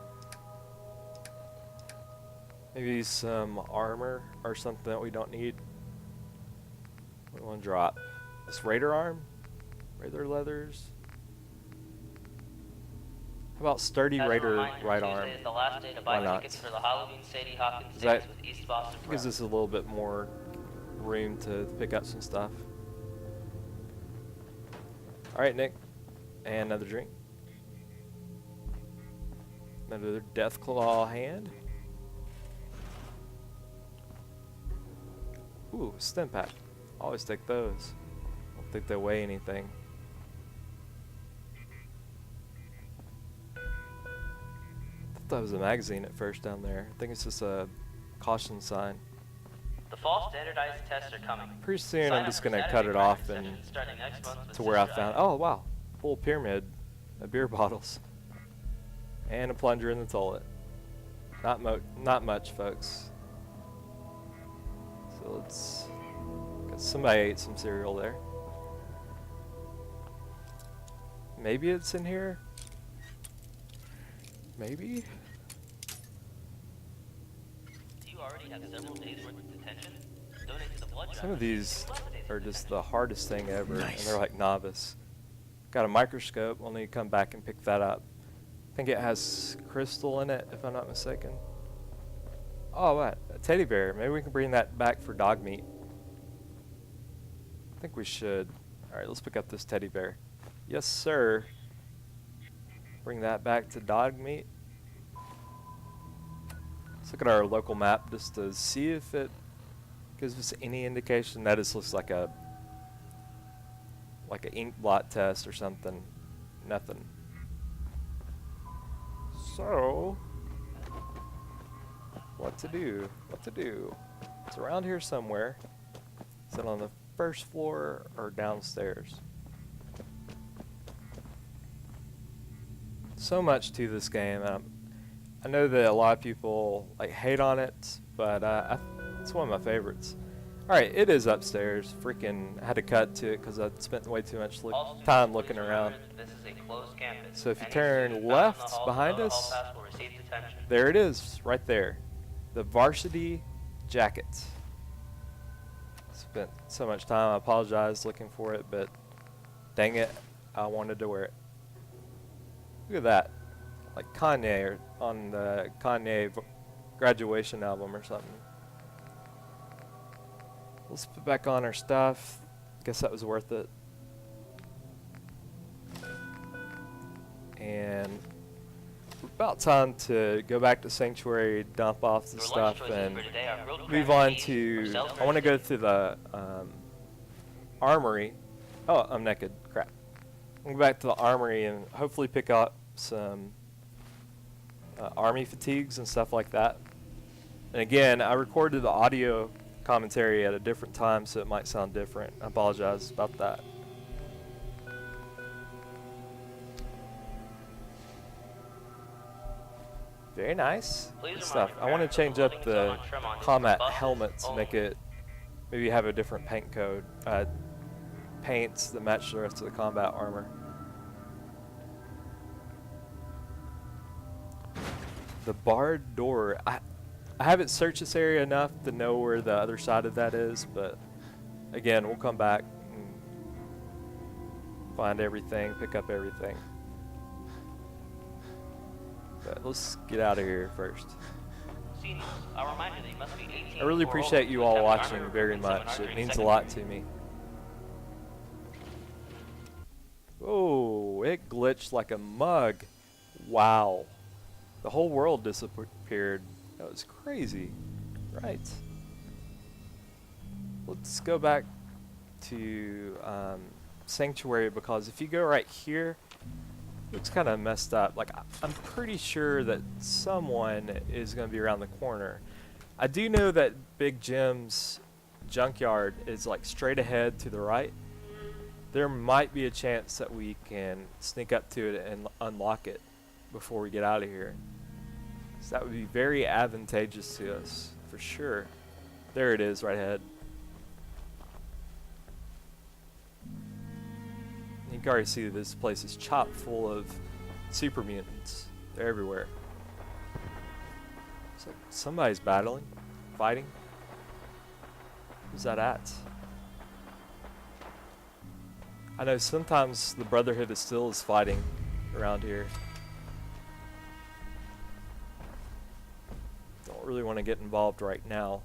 Maybe some armor or something that we don't need. What do we want to drop? This Raider arm? Raider leathers? How about sturdy Raider right arm? Tuesday is the last day to Why buy not? tickets for the Halloween Sadie Hawkins Is that- tickets with East Boston Gives Prep. us a little bit more room to pick up some stuff. Alright, Nick. And another drink. Another Deathclaw hand. Ooh, stim pack. Always take those. Don't think they weigh anything. Thought that was a magazine at first down there. I think it's just a caution sign. The fall standardized tests are coming. Pretty soon Sign I'm up just for gonna Saturday cut it practice off and sessions starting next month with to where I sister found. items. Oh wow, full pyramid of beer bottles and a plunger in the toilet. Not much, folks. So let's. Somebody ate some cereal there. Maybe it's in here. Maybe. Do you already have several days worth of detention? Donate to the blood drive. Some of these are just the hardest thing ever, and Nice. they're like novice. Got a microscope. We'll need to come back and pick that up. I think it has crystal in it, if I'm not mistaken. Oh, what? A teddy bear. Maybe we can bring that back for dog meat. I think we should. Alright, let's pick up this teddy bear. Yes, sir. Bring that back to dog meat. Let's look at our local map just to see if it gives us any indication that this looks like an ink blot test or something. Nothing. So, what to do? What to do? It's around here somewhere. Is it on the first floor or downstairs? So much to this game. I know that a lot of people like hate on it, but it's one of my favorites. Alright, it is upstairs. Freaking had to cut to it because I spent way too much All students, time please looking remember around. that This is a closed campus. So if you Any turn student found in the left hall behind below the us, hall pass will receive detention. There it is, right there. The varsity jacket. It's Spent so much time, I apologize looking for it, but dang it, I wanted to wear it. Look at that. Like Kanye or on the Kanye graduation album or something. Let's put back on our stuff. Guess that was worth it. And about time to go back to Sanctuary, dump off the Your lunch stuff, choices and for today are grilled move crab on cakes, to. Marcel's I want to go brisket. through the armory. Oh, I'm naked. Crap. I'm going to go back to the armory and hopefully pick up some army fatigues and stuff like that. And again, I recorded the audio commentary at a different time, so it might sound different. I apologize about that. Very nice. Please Good remind stuff. your I want to parents change that up the loading the zone on Tremont is for combat buses helmets and make only. it maybe have a different paint code. Paints that match the rest of the combat armor. The barred door. I haven't searched this area enough to know where the other side of that is, but again, we'll come back and find everything, pick up everything. But let's get out of here first. Seniors, I'll remind you that you must be 18 I really or appreciate older you to all accept the watching armor very in Summon much. It Archery means a Secondary. lot to me. Oh, it glitched like a mug. Wow. The whole world disappeared. That was crazy. Right. Let's go back to Sanctuary, because if you go right here, it looks kind of messed up. Like, I'm pretty sure that someone is going to be around the corner. I do know that Big Jim's junkyard is like straight ahead to the right. There might be a chance that we can sneak up to it and unlock it before we get out of here. So that would be very advantageous to us, for sure. There it is, right ahead. You can already see that this place is chock full of super mutants. They're everywhere. So somebody's battling, fighting. Who's that at? I know sometimes the Brotherhood of Steel is fighting around here. Don't really want to get involved right now.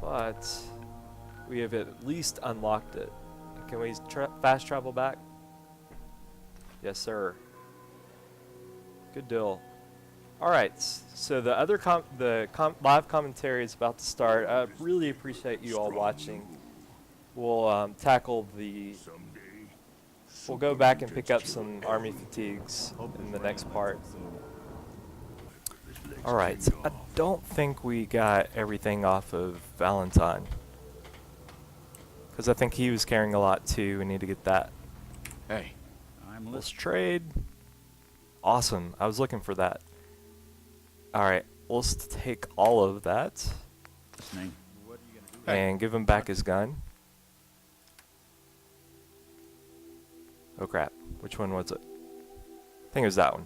But we have at least unlocked it. Can we fast travel back? Yes, sir. Good deal. Alright, so the other live commentary is about to start. I really appreciate you all watching. We'll tackle the... We'll go back and pick up some army fatigues in the next part. Alright, I don't think we got everything off of Valentine. Because I think he was carrying a lot too. We need to get that. Hey, I'm Let's listening. trade. Awesome. I was looking for that. Alright, let's take all of that Listening. What are you gonna do? and give him back his gun. Oh crap. Which one was it? I think it was that one.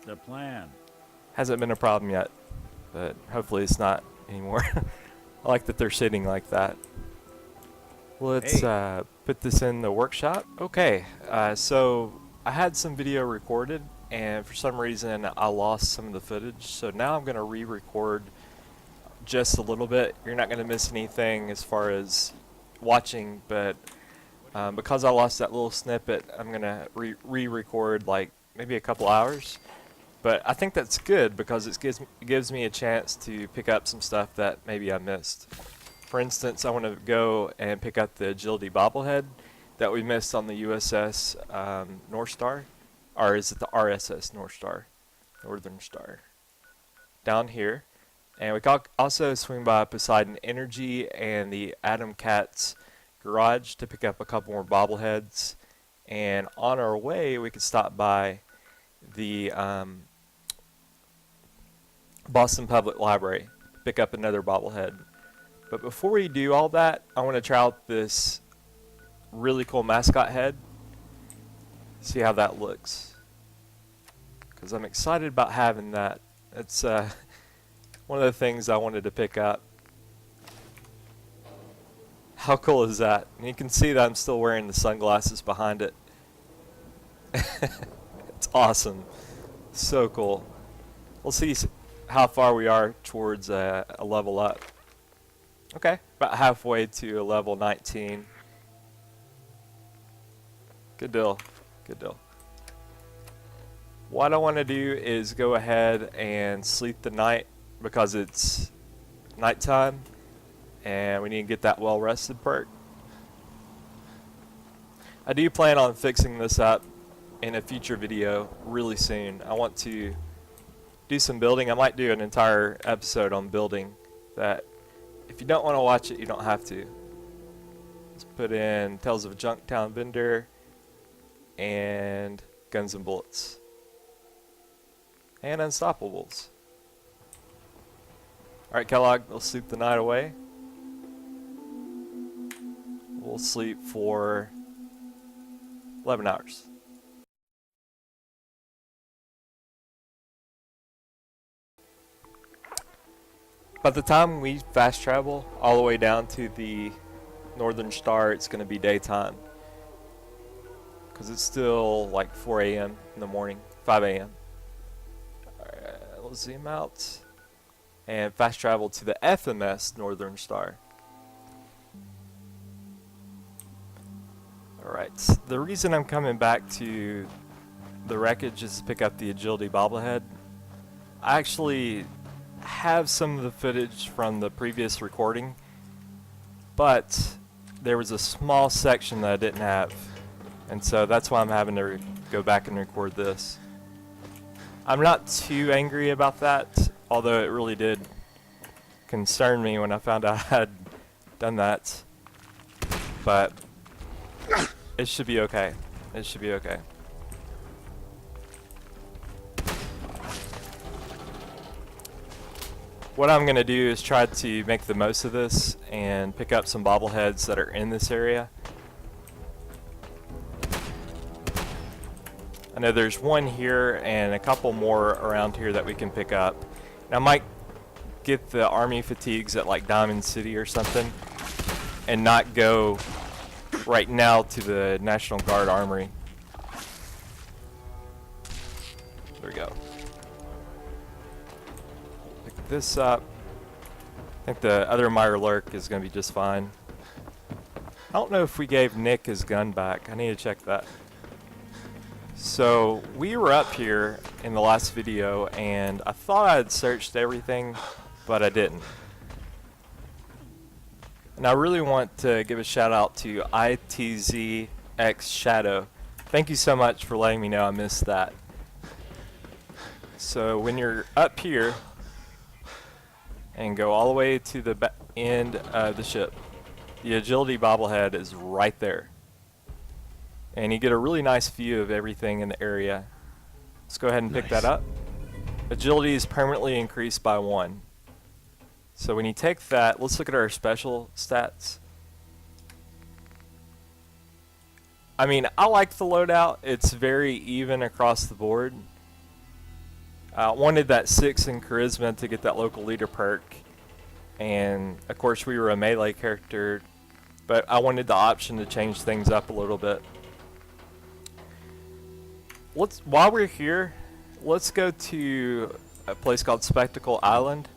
The plan. Hasn't been a problem yet, but hopefully it's not anymore. I like that they're sitting like that. Let's put this in the workshop. Okay, so I had some video recorded, and for some reason I lost some of the footage, so now I'm going to re-record just a little bit. You're not going to miss anything as far as watching, but because I lost that little snippet, I'm going to re-record like maybe a couple hours. But I think that's good because it gives me a chance to pick up some stuff that maybe I missed. For instance, I want to go and pick up the Agility Bobblehead that we missed on the USS North Star. Or is it the RSS North Star? Northern Star. Down here. And we can also swing by Poseidon Energy and the Adam Cat's garage to pick up a couple more bobbleheads. And on our way, we could stop by the Boston Public Library, pick up another bobblehead. But before we do all that, I want to try out this really cool Mascot Head. See how that looks. Because I'm excited about having that. It's one of the things I wanted to pick up. How cool is that? And you can see that I'm still wearing the sunglasses behind it. It's awesome. So cool. We'll see how far we are towards a level up. Okay, about halfway to a level 19. Good deal. Good deal. What I want to do is go ahead and sleep the night because it's nighttime and we need to get that well rested perk. I do plan on fixing this up in a future video really soon. I want to do some building. I might do an entire episode on building that if you don't want to watch it, you don't have to. Let's put in Tales of Junktown Vender and Guns and Bullets and Unstoppables. Alright, Kellogg, we'll sleep the night away. We'll sleep for 11 hours. By the time we fast travel all the way down to the Northern Star, it's going to be daytime. Because it's still like 4 a.m. in the morning, 5 a.m. Alright, let's zoom out and fast travel to the FMS Northern Star. Alright, the reason I'm coming back to the wreckage is to pick up the Agility Bobblehead. I actually have some of the footage from the previous recording, but there was a small section that I didn't have, and so that's why I'm having to go back and record this. I'm not too angry about that, although it really did concern me when I found out I had done that, but it should be okay. It should be okay. What I'm going to do is try to make the most of this and pick up some bobbleheads that are in this area. I know there's one here and a couple more around here that we can pick up. And I might get the army fatigues at like Diamond City or something and not go right now to the National Guard Armory. There we go. Pick this up. I think the other Meyer Lurk is going to be just fine. I don't know if we gave Nick his gun back. I need to check that. So we were up here in the last video and I thought I had searched everything, but I didn't. And I really want to give a shout out to ITZX Shadow. Thank you so much for letting me know I missed that. So when you're up here and go all the way to the end of the ship, the Agility Bobblehead is right there. And you get a really nice view of everything in the area. Let's go ahead and pick that up. Agility is permanently increased by 1. So when you take that, let's look at our special stats. I mean, I like the loadout. It's very even across the board. I wanted that 6 in charisma to get that local leader perk. And of course we were a melee character, but I wanted the option to change things up a little bit. While we're here, let's go to a place called Spectacle Island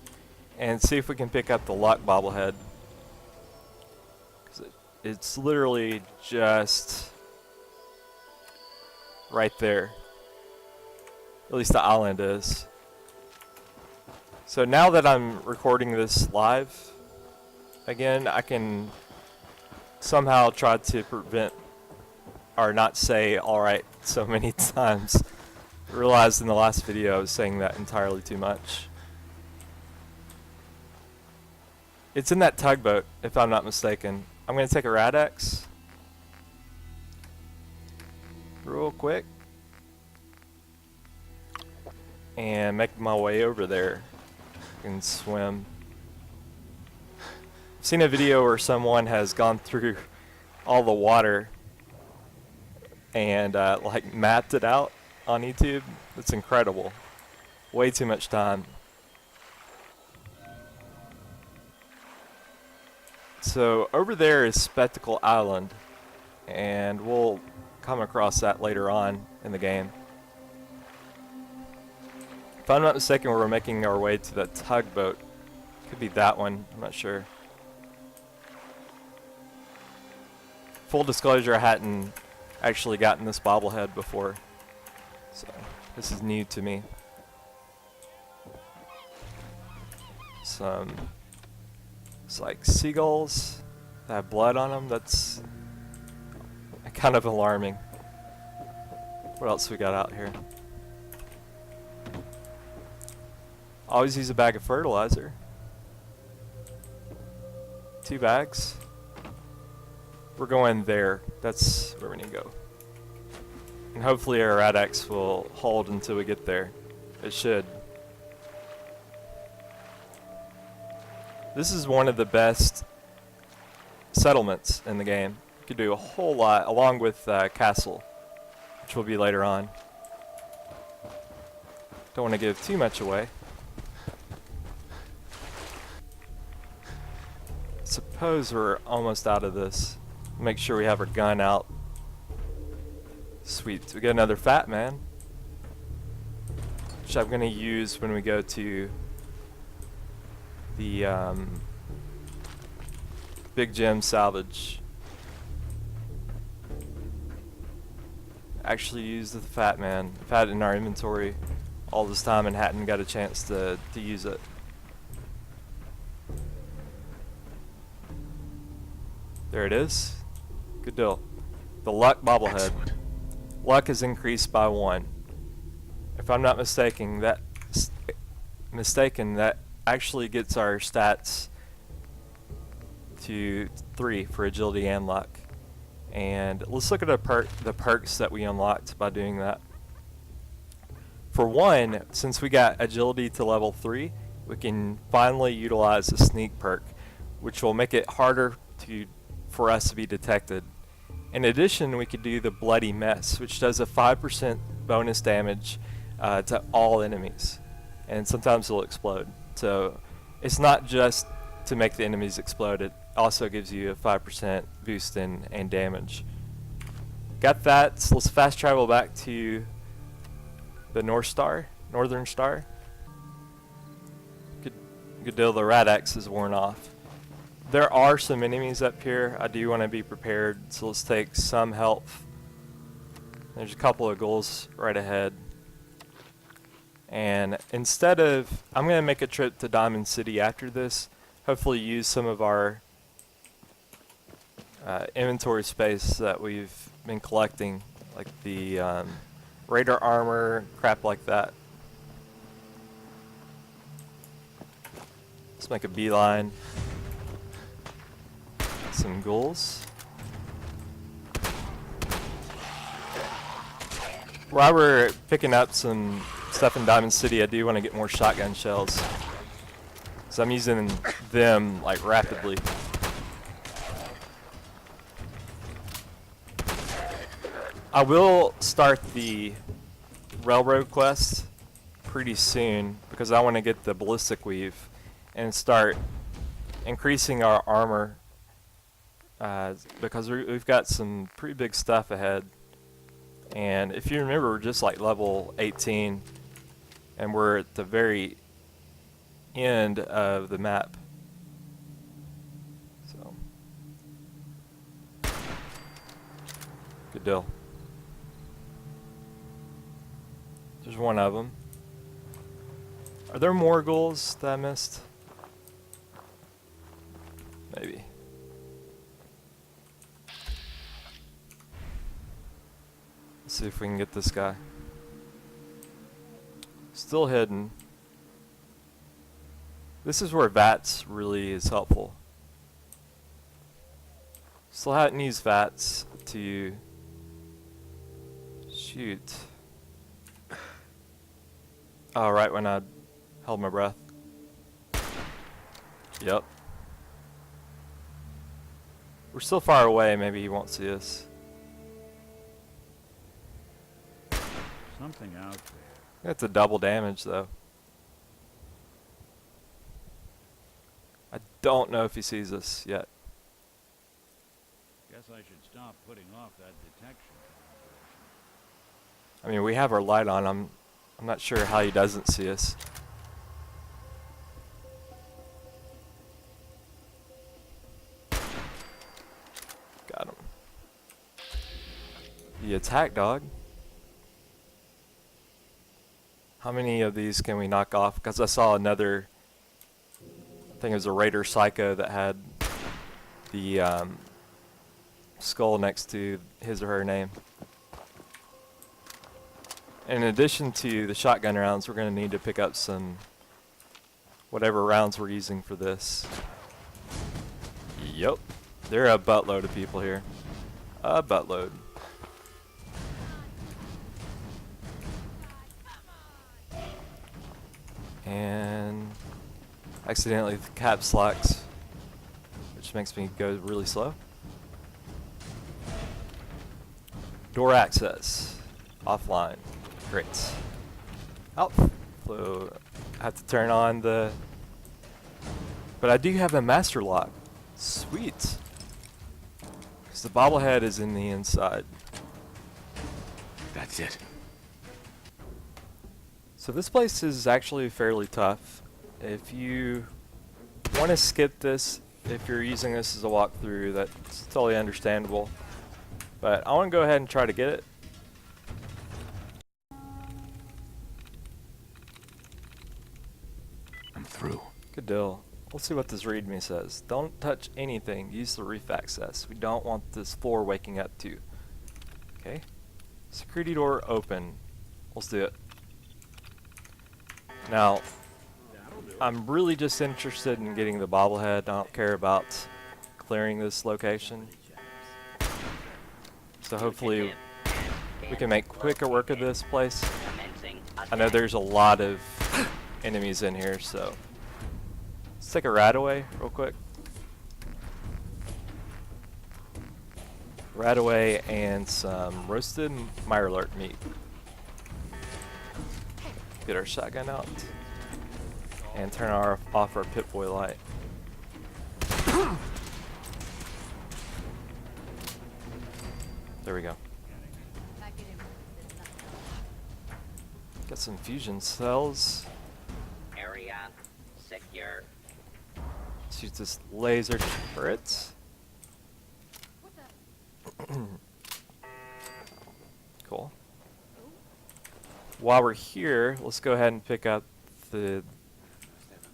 and see if we can pick up the Luck Bobblehead. 'Cause it's literally just right there. At least the island is. So now that I'm recording this live again, I can somehow try to prevent or not say alright so many times. I realized in the last video I was saying that entirely too much. It's in that tugboat, if I'm not mistaken. I'm going to take a Rad-X real quick and make my way over there and swim. I've seen a video where someone has gone through all the water and like mapped it out on YouTube. It's incredible. Way too much So over there is Spectacle Island, and we'll come across that later on in the game. If I'm not mistaken, we're making our way to the tugboat. Could be that one, I'm not sure. Full disclosure, I hadn't actually gotten this bobblehead before, so this is new to me. It's like seagulls that have blood on them. That's kind of alarming. What else we got out here? Always use a bag of fertilizer. 2 bags. We're going there. That's where we need to go. And hopefully our Rad-X will hold until we get there. It should. This is one of the best settlements in the game. You could do a whole lot, along with Castle, which will be later on. Don't want to give too much away. Suppose we're almost out of this. Make sure we have our gun out. Sweet, we get another Fat Man, which I'm going to use when we go to the Big Gem salvage. Actually used the Fat Man. I've had it in our inventory all this time and hadn't got a chance to use it. There it is. Good deal. The Luck Bobblehead. Excellent. Luck is increased by 1. If I'm not mistaken, that actually gets our stats to 3 for agility and luck. And let's look at the perks that we unlocked by doing that. For 1, since we got agility to level 3, we can finally utilize the sneak perk, which will make it harder for us to be detected. In addition, we could do the Bloody Mess, which does a 5% bonus damage to all enemies, and sometimes it'll explode. So it's not just to make the enemies explode, it also gives you a 5% boost in damage. Got that, so let's fast travel back to the Northern Star. Good deal, the Rad-X is worn off. There are some enemies up here. I do want to be prepared, so let's take some health. There's a couple of ghouls right ahead. And instead of, I'm going to make a trip to Diamond City after this. Hopefully use some of our inventory space that we've been collecting, like the radar armor, crap like that. Let's make a beeline. Some ghouls. While we're picking up some stuff in Diamond City, I do want to get more shotgun shells, so I'm using them like rapidly. I will start the railroad quest pretty soon because I want to get the ballistic weave and start increasing our armor. Because we've got some pretty big stuff ahead, and if you remember, we're just like level 18 and we're at the very end of the map. So good deal. There's one of them. Are there more ghouls that I missed? Maybe. Let's see if we can get this guy. Still hidden. This is where VATS really is helpful. Still haven't used VATS to shoot. Oh, right when I held my breath. Yep. We're still far away, maybe he won't see us. Something out there. That's a double damage though. I don't know if he sees us yet. Guess I should stop putting off that detection calibration. I mean, we have our light on. I'm not sure how he doesn't see us. Got him. The attack dog. How many of these can we knock off? Because I saw another, I think it was a Raider Psycho that had the skull next to his or her name. In addition to the shotgun rounds, we're going to need to pick up some whatever rounds we're using for this. Yup. There are a buttload of people here. A buttload. And accidentally caps locks, which makes me go really slow. Door access. Offline. Great. Outflow. I have to turn on the... But I do have a master lock. Sweet. Because the bobblehead is in the inside. That's it. So this place is actually fairly tough. If you want to skip this, if you're using this as a walkthrough, that's totally understandable. But I want to go ahead and try to get it. I'm through. Good deal. Let's see what this readme says. Don't touch anything. Use the roof access. We don't want this floor waking up too. Okay. Security door open. Let's do it. Now, I'm really just interested in getting the bobblehead. I don't care about clearing this location. So hopefully we can make quicker work of this place. I know there's a lot of enemies in here, so let's take a rat away real quick. Rat away and some roasted Mirelurk meat. Get our shotgun out and turn off our Pip-Boy light. There we go. Got some fusion cells. Area secure. Shoot this laser turret. Cool. While we're here, let's go ahead and pick up the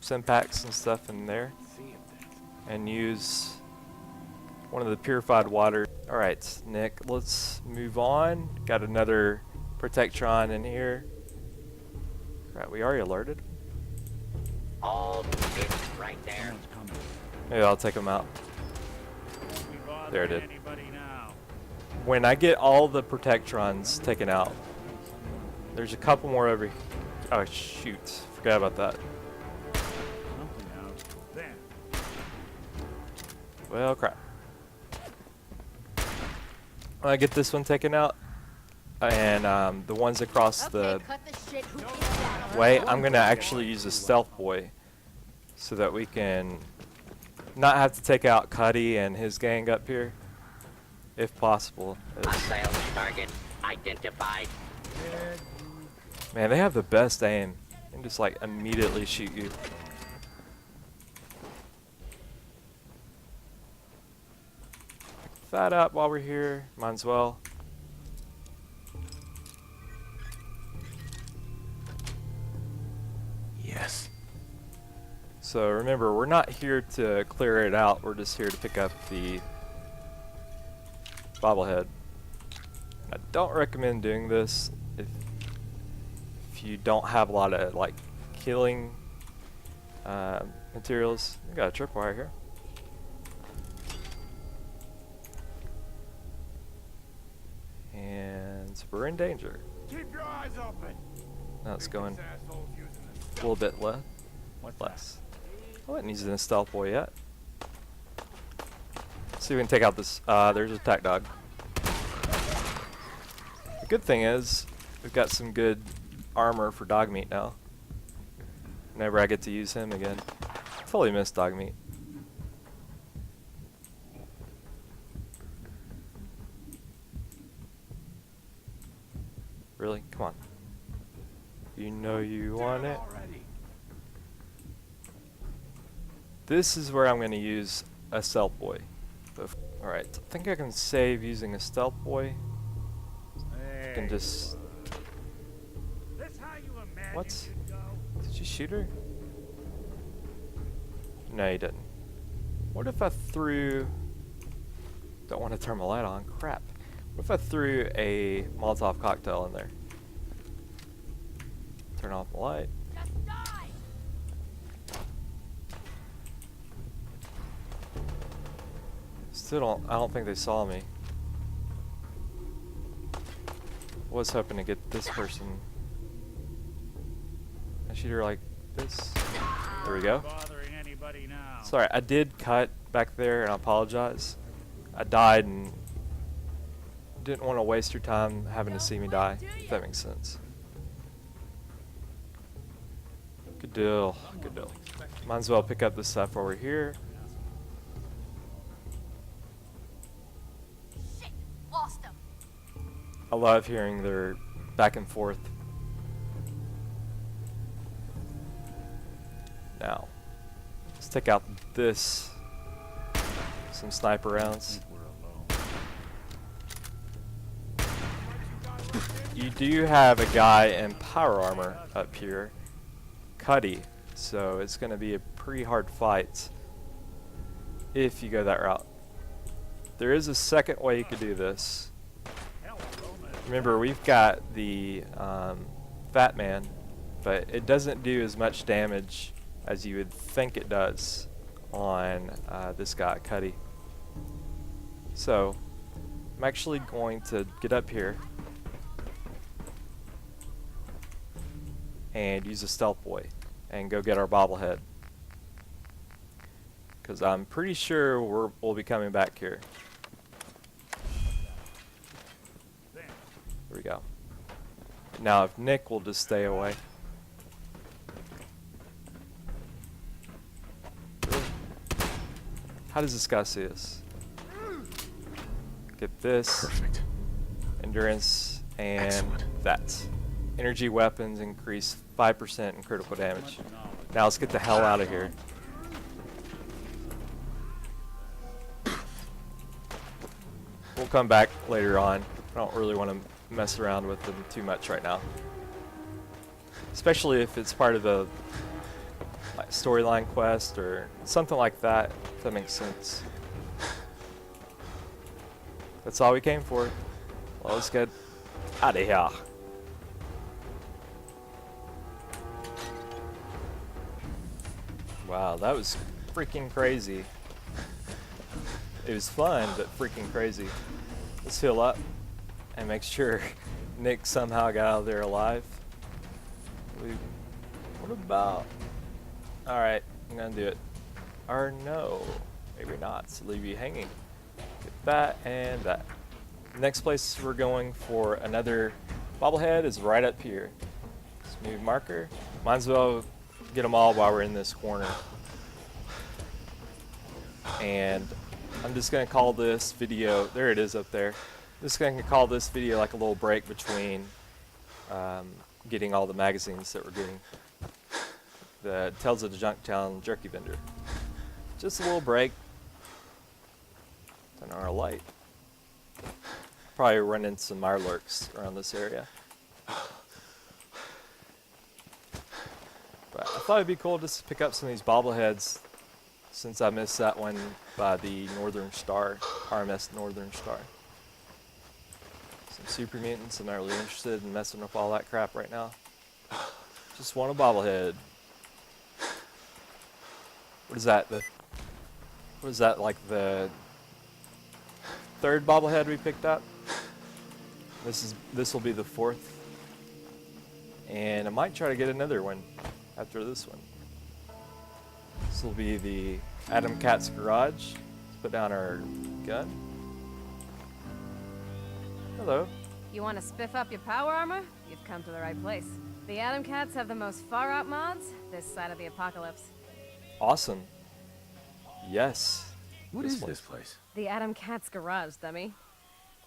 Simpacks and stuff in there and use one of the purified water. Alright, Nick, let's move on. Got another Protectron in here. Right, we already alerted. All it's right there. Maybe I'll take them out. There it is. When I get all the Protectrons taken out, there's a couple more over here. Oh shoot, forgot about that. Well, crap. When I get this one taken out, and the ones across the way, I'm going to actually use a stealth boy so that we can not have to take out Cuddy and his gang up here, if possible. Hostile target identified. Man, they have the best aim and just like immediately shoot you. Pick that up while we're here, might as well. Yes. So remember, we're not here to clear it out, we're just here to pick up the bobblehead. I don't recommend doing this if you don't have a lot of like killing materials. We got a tripwire here. And we're in danger. Keep your eyes open. Now it's going This asshole's using the a little bit less. I wasn't using a stealth boy yet. See if we can take out this. There's a attack dog. The good thing is we've got some good armor for dog meat now. Whenever I get to use him again. Totally missed dog meat. Really? Come on. You know you want it. This is where I'm going to use a stealth boy. Alright, I think I can save using a stealth boy. I can just... What? Did you shoot her? No, you didn't. What if I threw... Don't want to turn my light on. Crap. What if I threw a Molotov cocktail in there? Turn off the light. Just die! Still don't... I don't think they saw me. Was hoping to get this person. I shoot her like this. There we go. Bothering anybody now. Sorry, I did cut back there, and I apologize. I died and didn't want to waste your time having to see me die, if that makes sense. Good deal, good deal. Might as well pick up this stuff while we're here. Shit! Lost him! I love hearing their back and forth. Now, let's take out this. Some sniper rounds. You do have a guy in power armor up here, Cuddy, so it's going to be a pretty hard fight if you go that route. There is a second way you could do this. Remember, we've got the Fat Man, but it doesn't do as much damage as you would think it does on this guy, Cuddy. So, I'm actually going to get up here and use a stealth boy and go get our bobblehead, because I'm pretty sure we'll be coming back here. There we go. Now if Nick will just stay away. How does this guy see us? Get this. Perfect. Endurance and Excellent. that. Energy weapons increase 5% in critical damage. Now let's get the hell out of here. We'll come back later on. I don't really want to mess around with them too much right now. Especially if it's part of a like, storyline quest or something like that, if that makes sense. That's all we came for. Well, let's get out of here. Wow, that was freaking crazy. It was fun, but freaking crazy. Let's heal up and make sure Nick somehow got out of there alive. What about... Alright, I'm gonna do it. Or no, maybe not, so leave you hanging. Get that and that. Next place we're going for another bobblehead is right up here. Smooth marker. Might as well get them all while we're in this corner. And I'm just going to call this video, there it is up there. I'm just going to call this video like a little break between getting all the magazines that we're getting. The Tales of the Junktown Jerky Vender. Just a little break. Turn on our light. Probably run into some mirelurks around this area. But I thought it'd be cool just to pick up some of these bobbleheads since I missed that one by the Northern Star, FMS Northern Star. Some super mutants. I'm not really interested in messing with all that crap right now. Just want a bobblehead. What is that? What is that, like the third bobblehead we picked up? This will be the fourth. And I might try to get another one after this one. This will be the Adam Cat's Garage. Let's put down our gun. Hello. You want to spiff up your power armor? You've come to the right place. The Atom Cats have the most far-out mods this side of the apocalypse. Awesome. Yes. What is this place? The Atom Cat's Garage, dummy.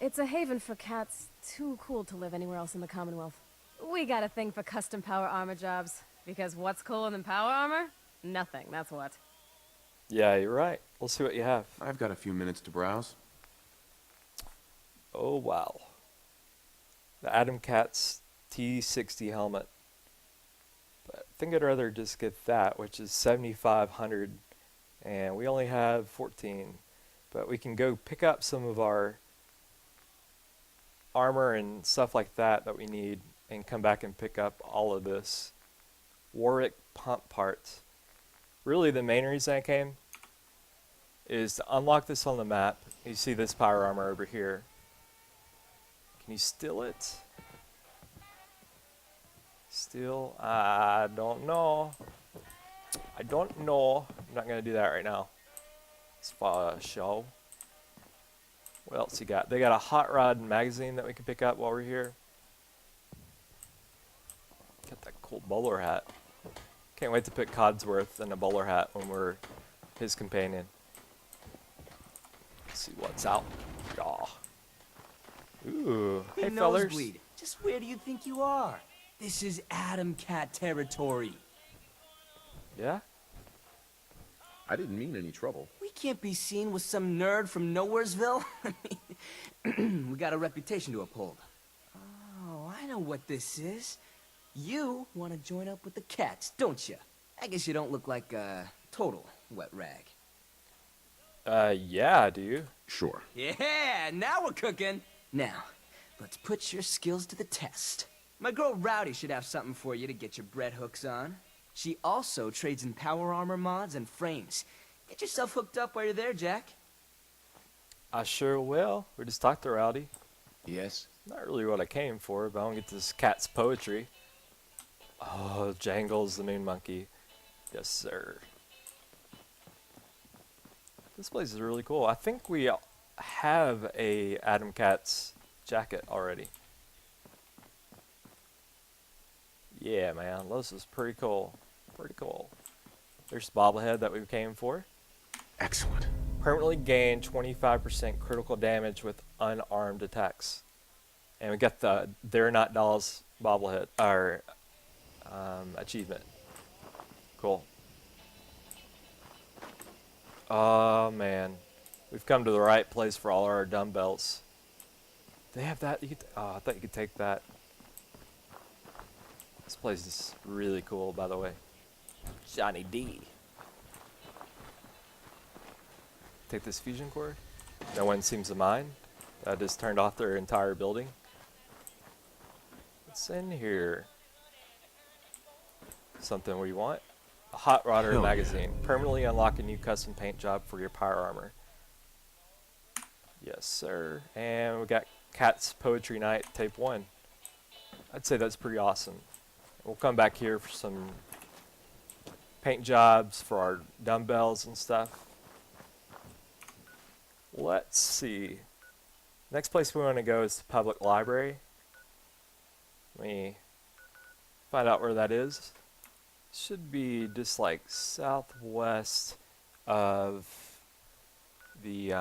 It's a haven for cats too cool to live anywhere else in the Commonwealth. We got a thing for custom power armor jobs, because what's cooler than power armor? Nothing, that's what. Yeah, you're right. We'll see what you have. I've got a few minutes to browse. Oh, wow. The Adam Cat's T60 helmet. But I think I'd rather just get that, which is 7,500. And we only have 14. But we can go pick up some of our armor and stuff like that we need and come back and pick up all of this. Warwick pump parts. Really, the main reason I came is to unlock this on the map. You see this power armor over here. Can you steal it? Steal? I don't know. I don't know. I'm not going to do that right now. It's for a show. What else you got? They got a hot rod magazine that we can pick up while we're here. Got that cool bowler hat. Can't wait to pick Codsworth in a bowler hat when we're his companion. Let's see what's out. Aw. Ooh. Hey, fellas. Nosebleed. Just where do you think you are? This is Adam Cat territory. Yeah? I didn't mean any trouble. We can't be seen with some nerd from Nowheresville. I mean, we got a reputation to uphold. Oh, I know what this is. You want to join up with the cats, don't you? I guess you don't look like a total wet rag. Yeah, do you? Sure. Yeah, now we're cooking. Now, let's put your skills to the test. My girl Rowdy should have something for you to get your bread hooks on. She also trades in power armor mods and frames. Get yourself hooked up while you're there, Jack. I sure will. We just talked to Rowdy. Yes? Not really what I came for, but I want to get this cat's poetry. Oh, Jangles the Moon Monkey. Yes, sir. This place is really cool. I think we have a Adam Cat's jacket already. Yeah, man. This is pretty cool. Pretty cool. There's Bobblehead that we came for. Excellent. Permanently gain 25% critical damage with unarmed attacks. And we got the They're Not Dolls Bobblehead, or achievement. Cool. Oh, man. We've come to the right place for all our dumbbells. They have that? You could oh, I thought you could take that. This place is really cool, by the way. Johnny D. Take this fusion core. No one seems to mind. I just turned off their entire building. What's in here? Something we want. A Hot Rodder Hell magazine. Permanently unlock a new custom paint job for your power armor. Yes, sir. And we got Cat's Poetry Night Tape 1. I'd say that's pretty awesome. We'll come back here for some paint jobs for our dumbbells and stuff. Let's see. Next place we want to go is the public library. Let me find out where that is. Should be just like southwest of the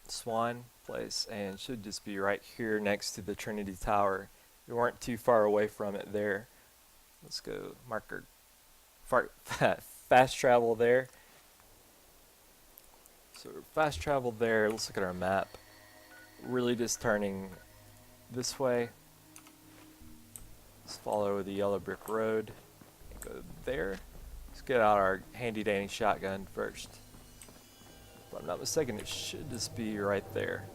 Swan place, and should just be right here next to the Trinity Tower. We weren't too far away from it there. Let's go marker fast travel there. So fast travel there. Let's look at our map. Really just turning this way. Let's follow the yellow brick road. Go there. Let's get out our handy dandy shotgun first. If I'm not mistaken, it should just be right there.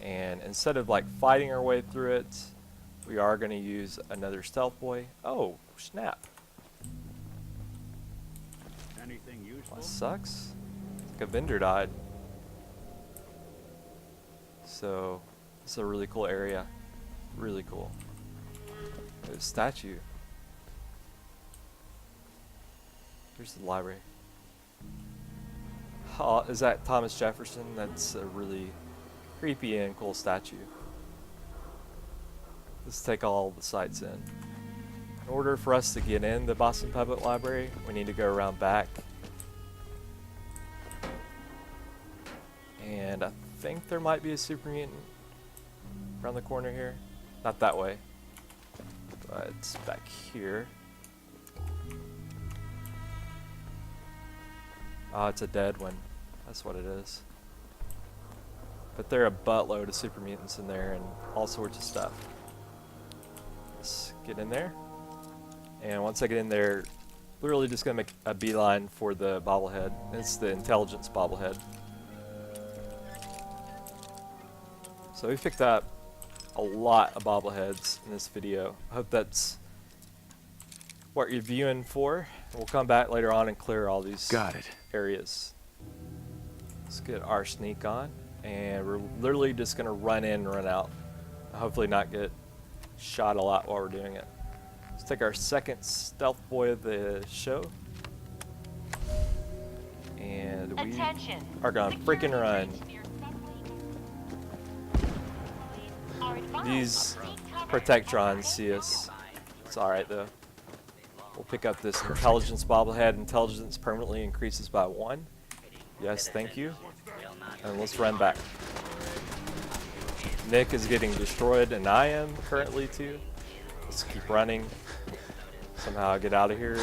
And instead of like fighting our way through it, we are going to use another stealth boy. Oh, snap. Anything useful? That sucks. It's like a vendor died. So, this is a really cool area. Really cool. There's a statue. Here's the library. Oh, is that Thomas Jefferson? That's a really creepy and cool statue. Let's take all the sights in. In order for us to get in the Boston Public Library, we need to go around back. And I think there might be a super mutant around the corner here. Not that way, but it's back here. Oh, it's a dead one. That's what it is. But there are a buttload of super mutants in there and all sorts of stuff. Let's get in there. And once I get in there, literally just gonna make a beeline for the bobblehead. It's the Intelligence Bobblehead. So we picked up a lot of bobbleheads in this video. I hope that's what you're viewing for. We'll come back later on and clear all these areas. Let's get our sneak on, and we're literally just gonna run in and run out. Hopefully not get shot a lot while we're doing it. Let's take our second stealth boy of the show, and we are gonna freaking run. These Protectrons see us. It's alright though. We'll pick up this Intelligence Bobblehead. Intelligence permanently increases by 1. Yes, thank you. And let's run back. Nick is getting destroyed, and I am currently too. Let's keep running. Somehow get out of here.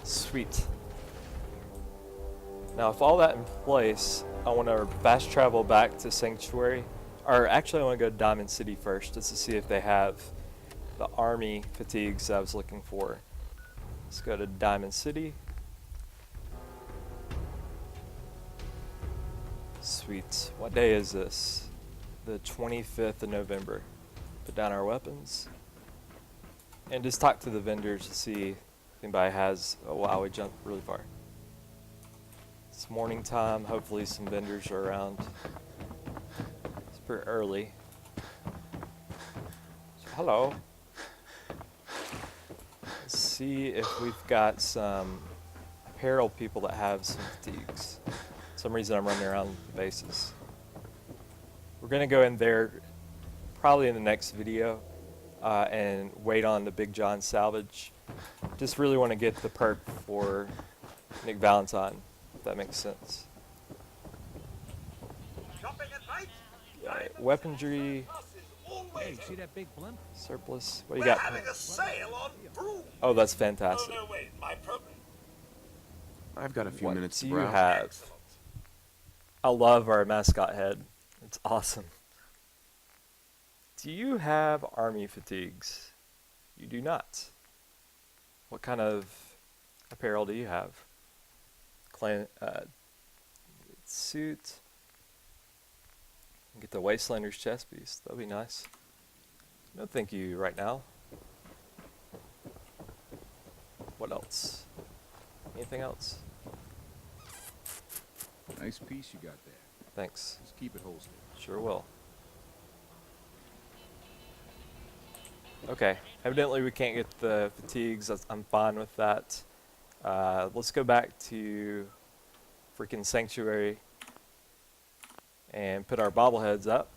Sweet. Now, with all that in place, I want to fast travel back to Sanctuary. Or actually, I want to go to Diamond City first, just to see if they have the army fatigues I was looking for. Let's go to Diamond City. Sweet. What day is this? The 25th of November. Put down our weapons. And just talk to the vendors to see if anybody has... Oh wow, we jumped really far. It's morning time. Hopefully some vendors are around. It's pretty early. So, hello. Let's see if we've got some apparel people that have some fatigues. For some reason I'm running around the bases. We're gonna go in there probably in the next video and wait on the Big John salvage. Just really want to get the perk for Nick Valentine, if that makes sense. Right, weaponry. Hey, see that big blimp? Surplus. What do you got? Having a sale on broom. Oh, that's fantastic. No, wait, my permit. I've got a few What minutes do to you browse. have? I love our mascot head. It's awesome. Do you have army fatigues? You do not. What kind of apparel do you have? Clan suit. Get the Wastelander's chest piece. That'll be nice. No thank you right now. What else? Anything else? Nice piece you got there. Thanks. Just keep it holstered. Sure will. Okay. Evidently we can't get the fatigues. I'm fine with that. Let's go back to freaking Sanctuary and put our bobbleheads up.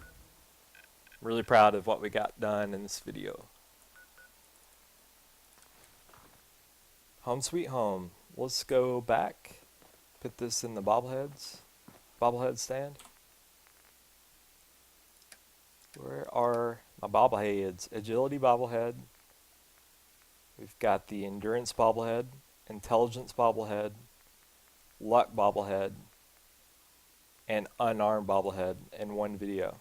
Really proud of what we got done in this video. Home sweet home. Let's go back. Put this in the bobblehead stand. Where are my bobbleheads? Agility Bobblehead. We've got the Endurance Bobblehead, Intelligence Bobblehead, Luck Bobblehead, and Unarmed Bobble in one video.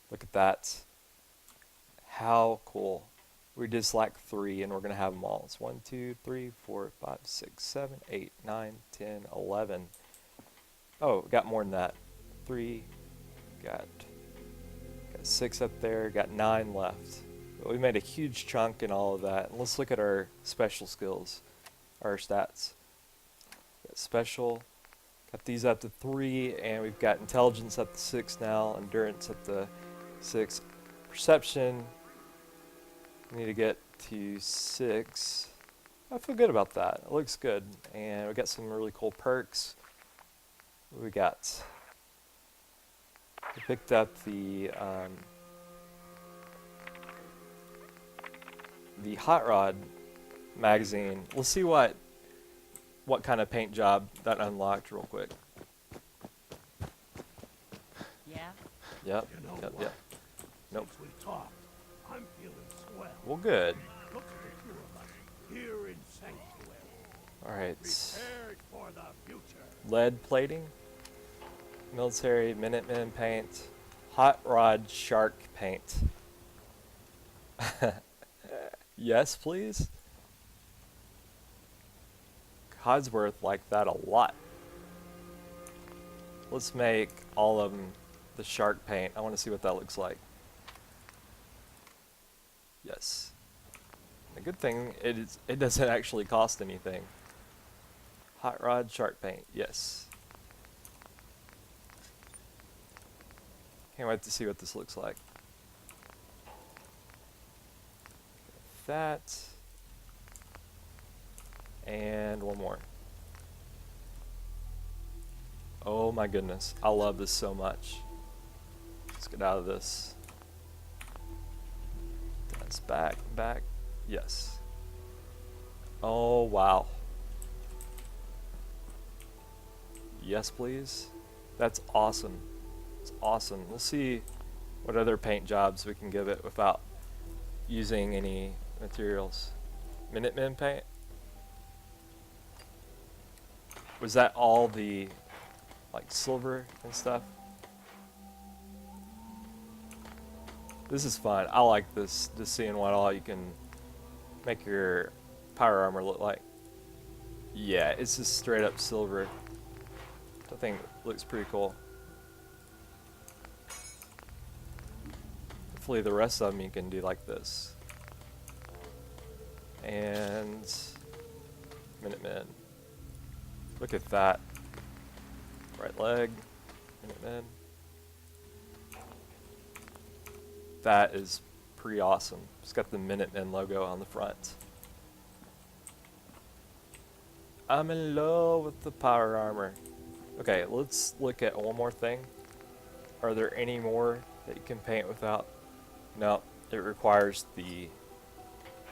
Look at that. How cool. We just like 3 and we're going to have them all. It's 1, 2, 3, 4, 5, 6, 7, 8, 9, 10, 11. Oh, got more than that. 3, got 6 up there, got 9 left. But we made a huge chunk in all of that. And let's look at our special skills, our stats. Got special, got these up to 3, and we've got intelligence up to 6 now, endurance up to 6, perception, we need to get to 6. I feel good about that. It looks good. And we got some really cool perks. What we got? We picked up the Hot Rod magazine. We'll see what what kind of paint job that unlocked real quick. Yeah? Yep. You know Yep. what? Yep. Nope. Since we talked, I'm feeling swell. Well, good. Look at the two of us here in Sanctuary, All right. prepared for the future. Lead plating, military Minutemen paint, hot rod shark paint. Yes, please. Codsworth liked that a lot. Let's make all of them the shark paint. I want to see what that looks like. Yes. The good thing it doesn't actually cost anything. Hot rod shark paint, yes. Can't wait to see what this looks like. That. And one more. Oh my goodness, I love this so much. Let's get out of this. That's back, yes. Oh wow. Yes, please. That's awesome. It's awesome. We'll see what other paint jobs we can give it without using any materials. Minutemen paint? Was that all the like silver and stuff? This is fun. I like this, just seeing what all you can make your power armor look like. Yeah, it's just straight up silver. I think it looks pretty cool. Hopefully the rest of them you can do like this. And Minutemen. Look at that. Right leg, Minutemen. That is pretty awesome. It's got the Minutemen logo on the front. I'm in love with the power armor. Okay, let's look at one more thing. Are there any more that you can paint without? No, it requires the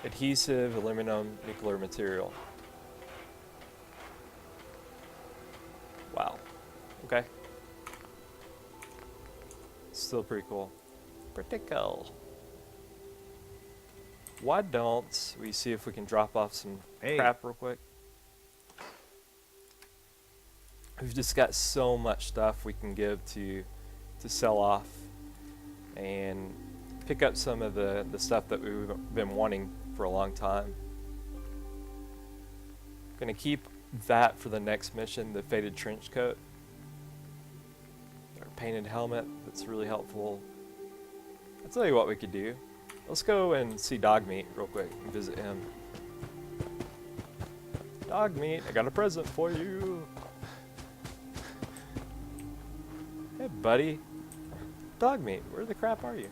adhesive aluminum nuclear material. Wow. Okay. Still pretty cool. Pretty cool. Why don't we see if we can drop off some crap real quick? We've just got so much stuff we can give to sell off and pick up some of the stuff that we've been wanting for a long time. Gonna keep that for the next mission, the faded trench coat. Our painted helmet, that's really helpful. I'll tell you what we could do. Let's go and see Dogmeat real quick and visit him. Dogmeat, I got a present for you. Hey buddy. Dogmeat, where the crap are you?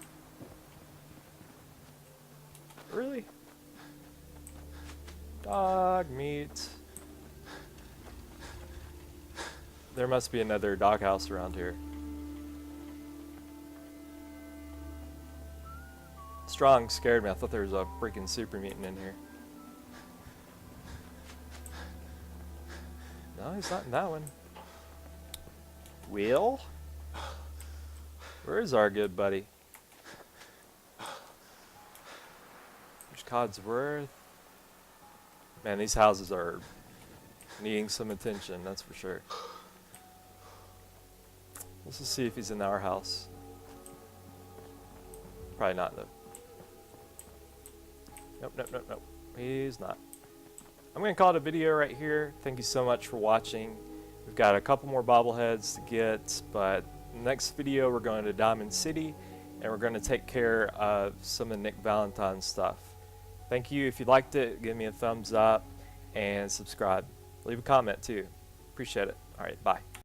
Really? Dogmeat. There must be another doghouse around here. Strong scared me. I thought there was a freaking super mutant in here. No, he's not in that one. Will? Where is our good buddy? There's Codsworth. Man, these houses are needing some attention, that's for sure. Let's just see if he's in our house. Probably not, though. Nope. He's not. I'm going to call it a video right here. Thank you so much for watching. We've got a couple more bobbleheads to get, but next video we're going to Diamond City, and we're going to take care of some of Nick Valentine's stuff. Thank you. If you liked it, give me a thumbs up and subscribe. Leave a comment too. Appreciate it. All right, bye.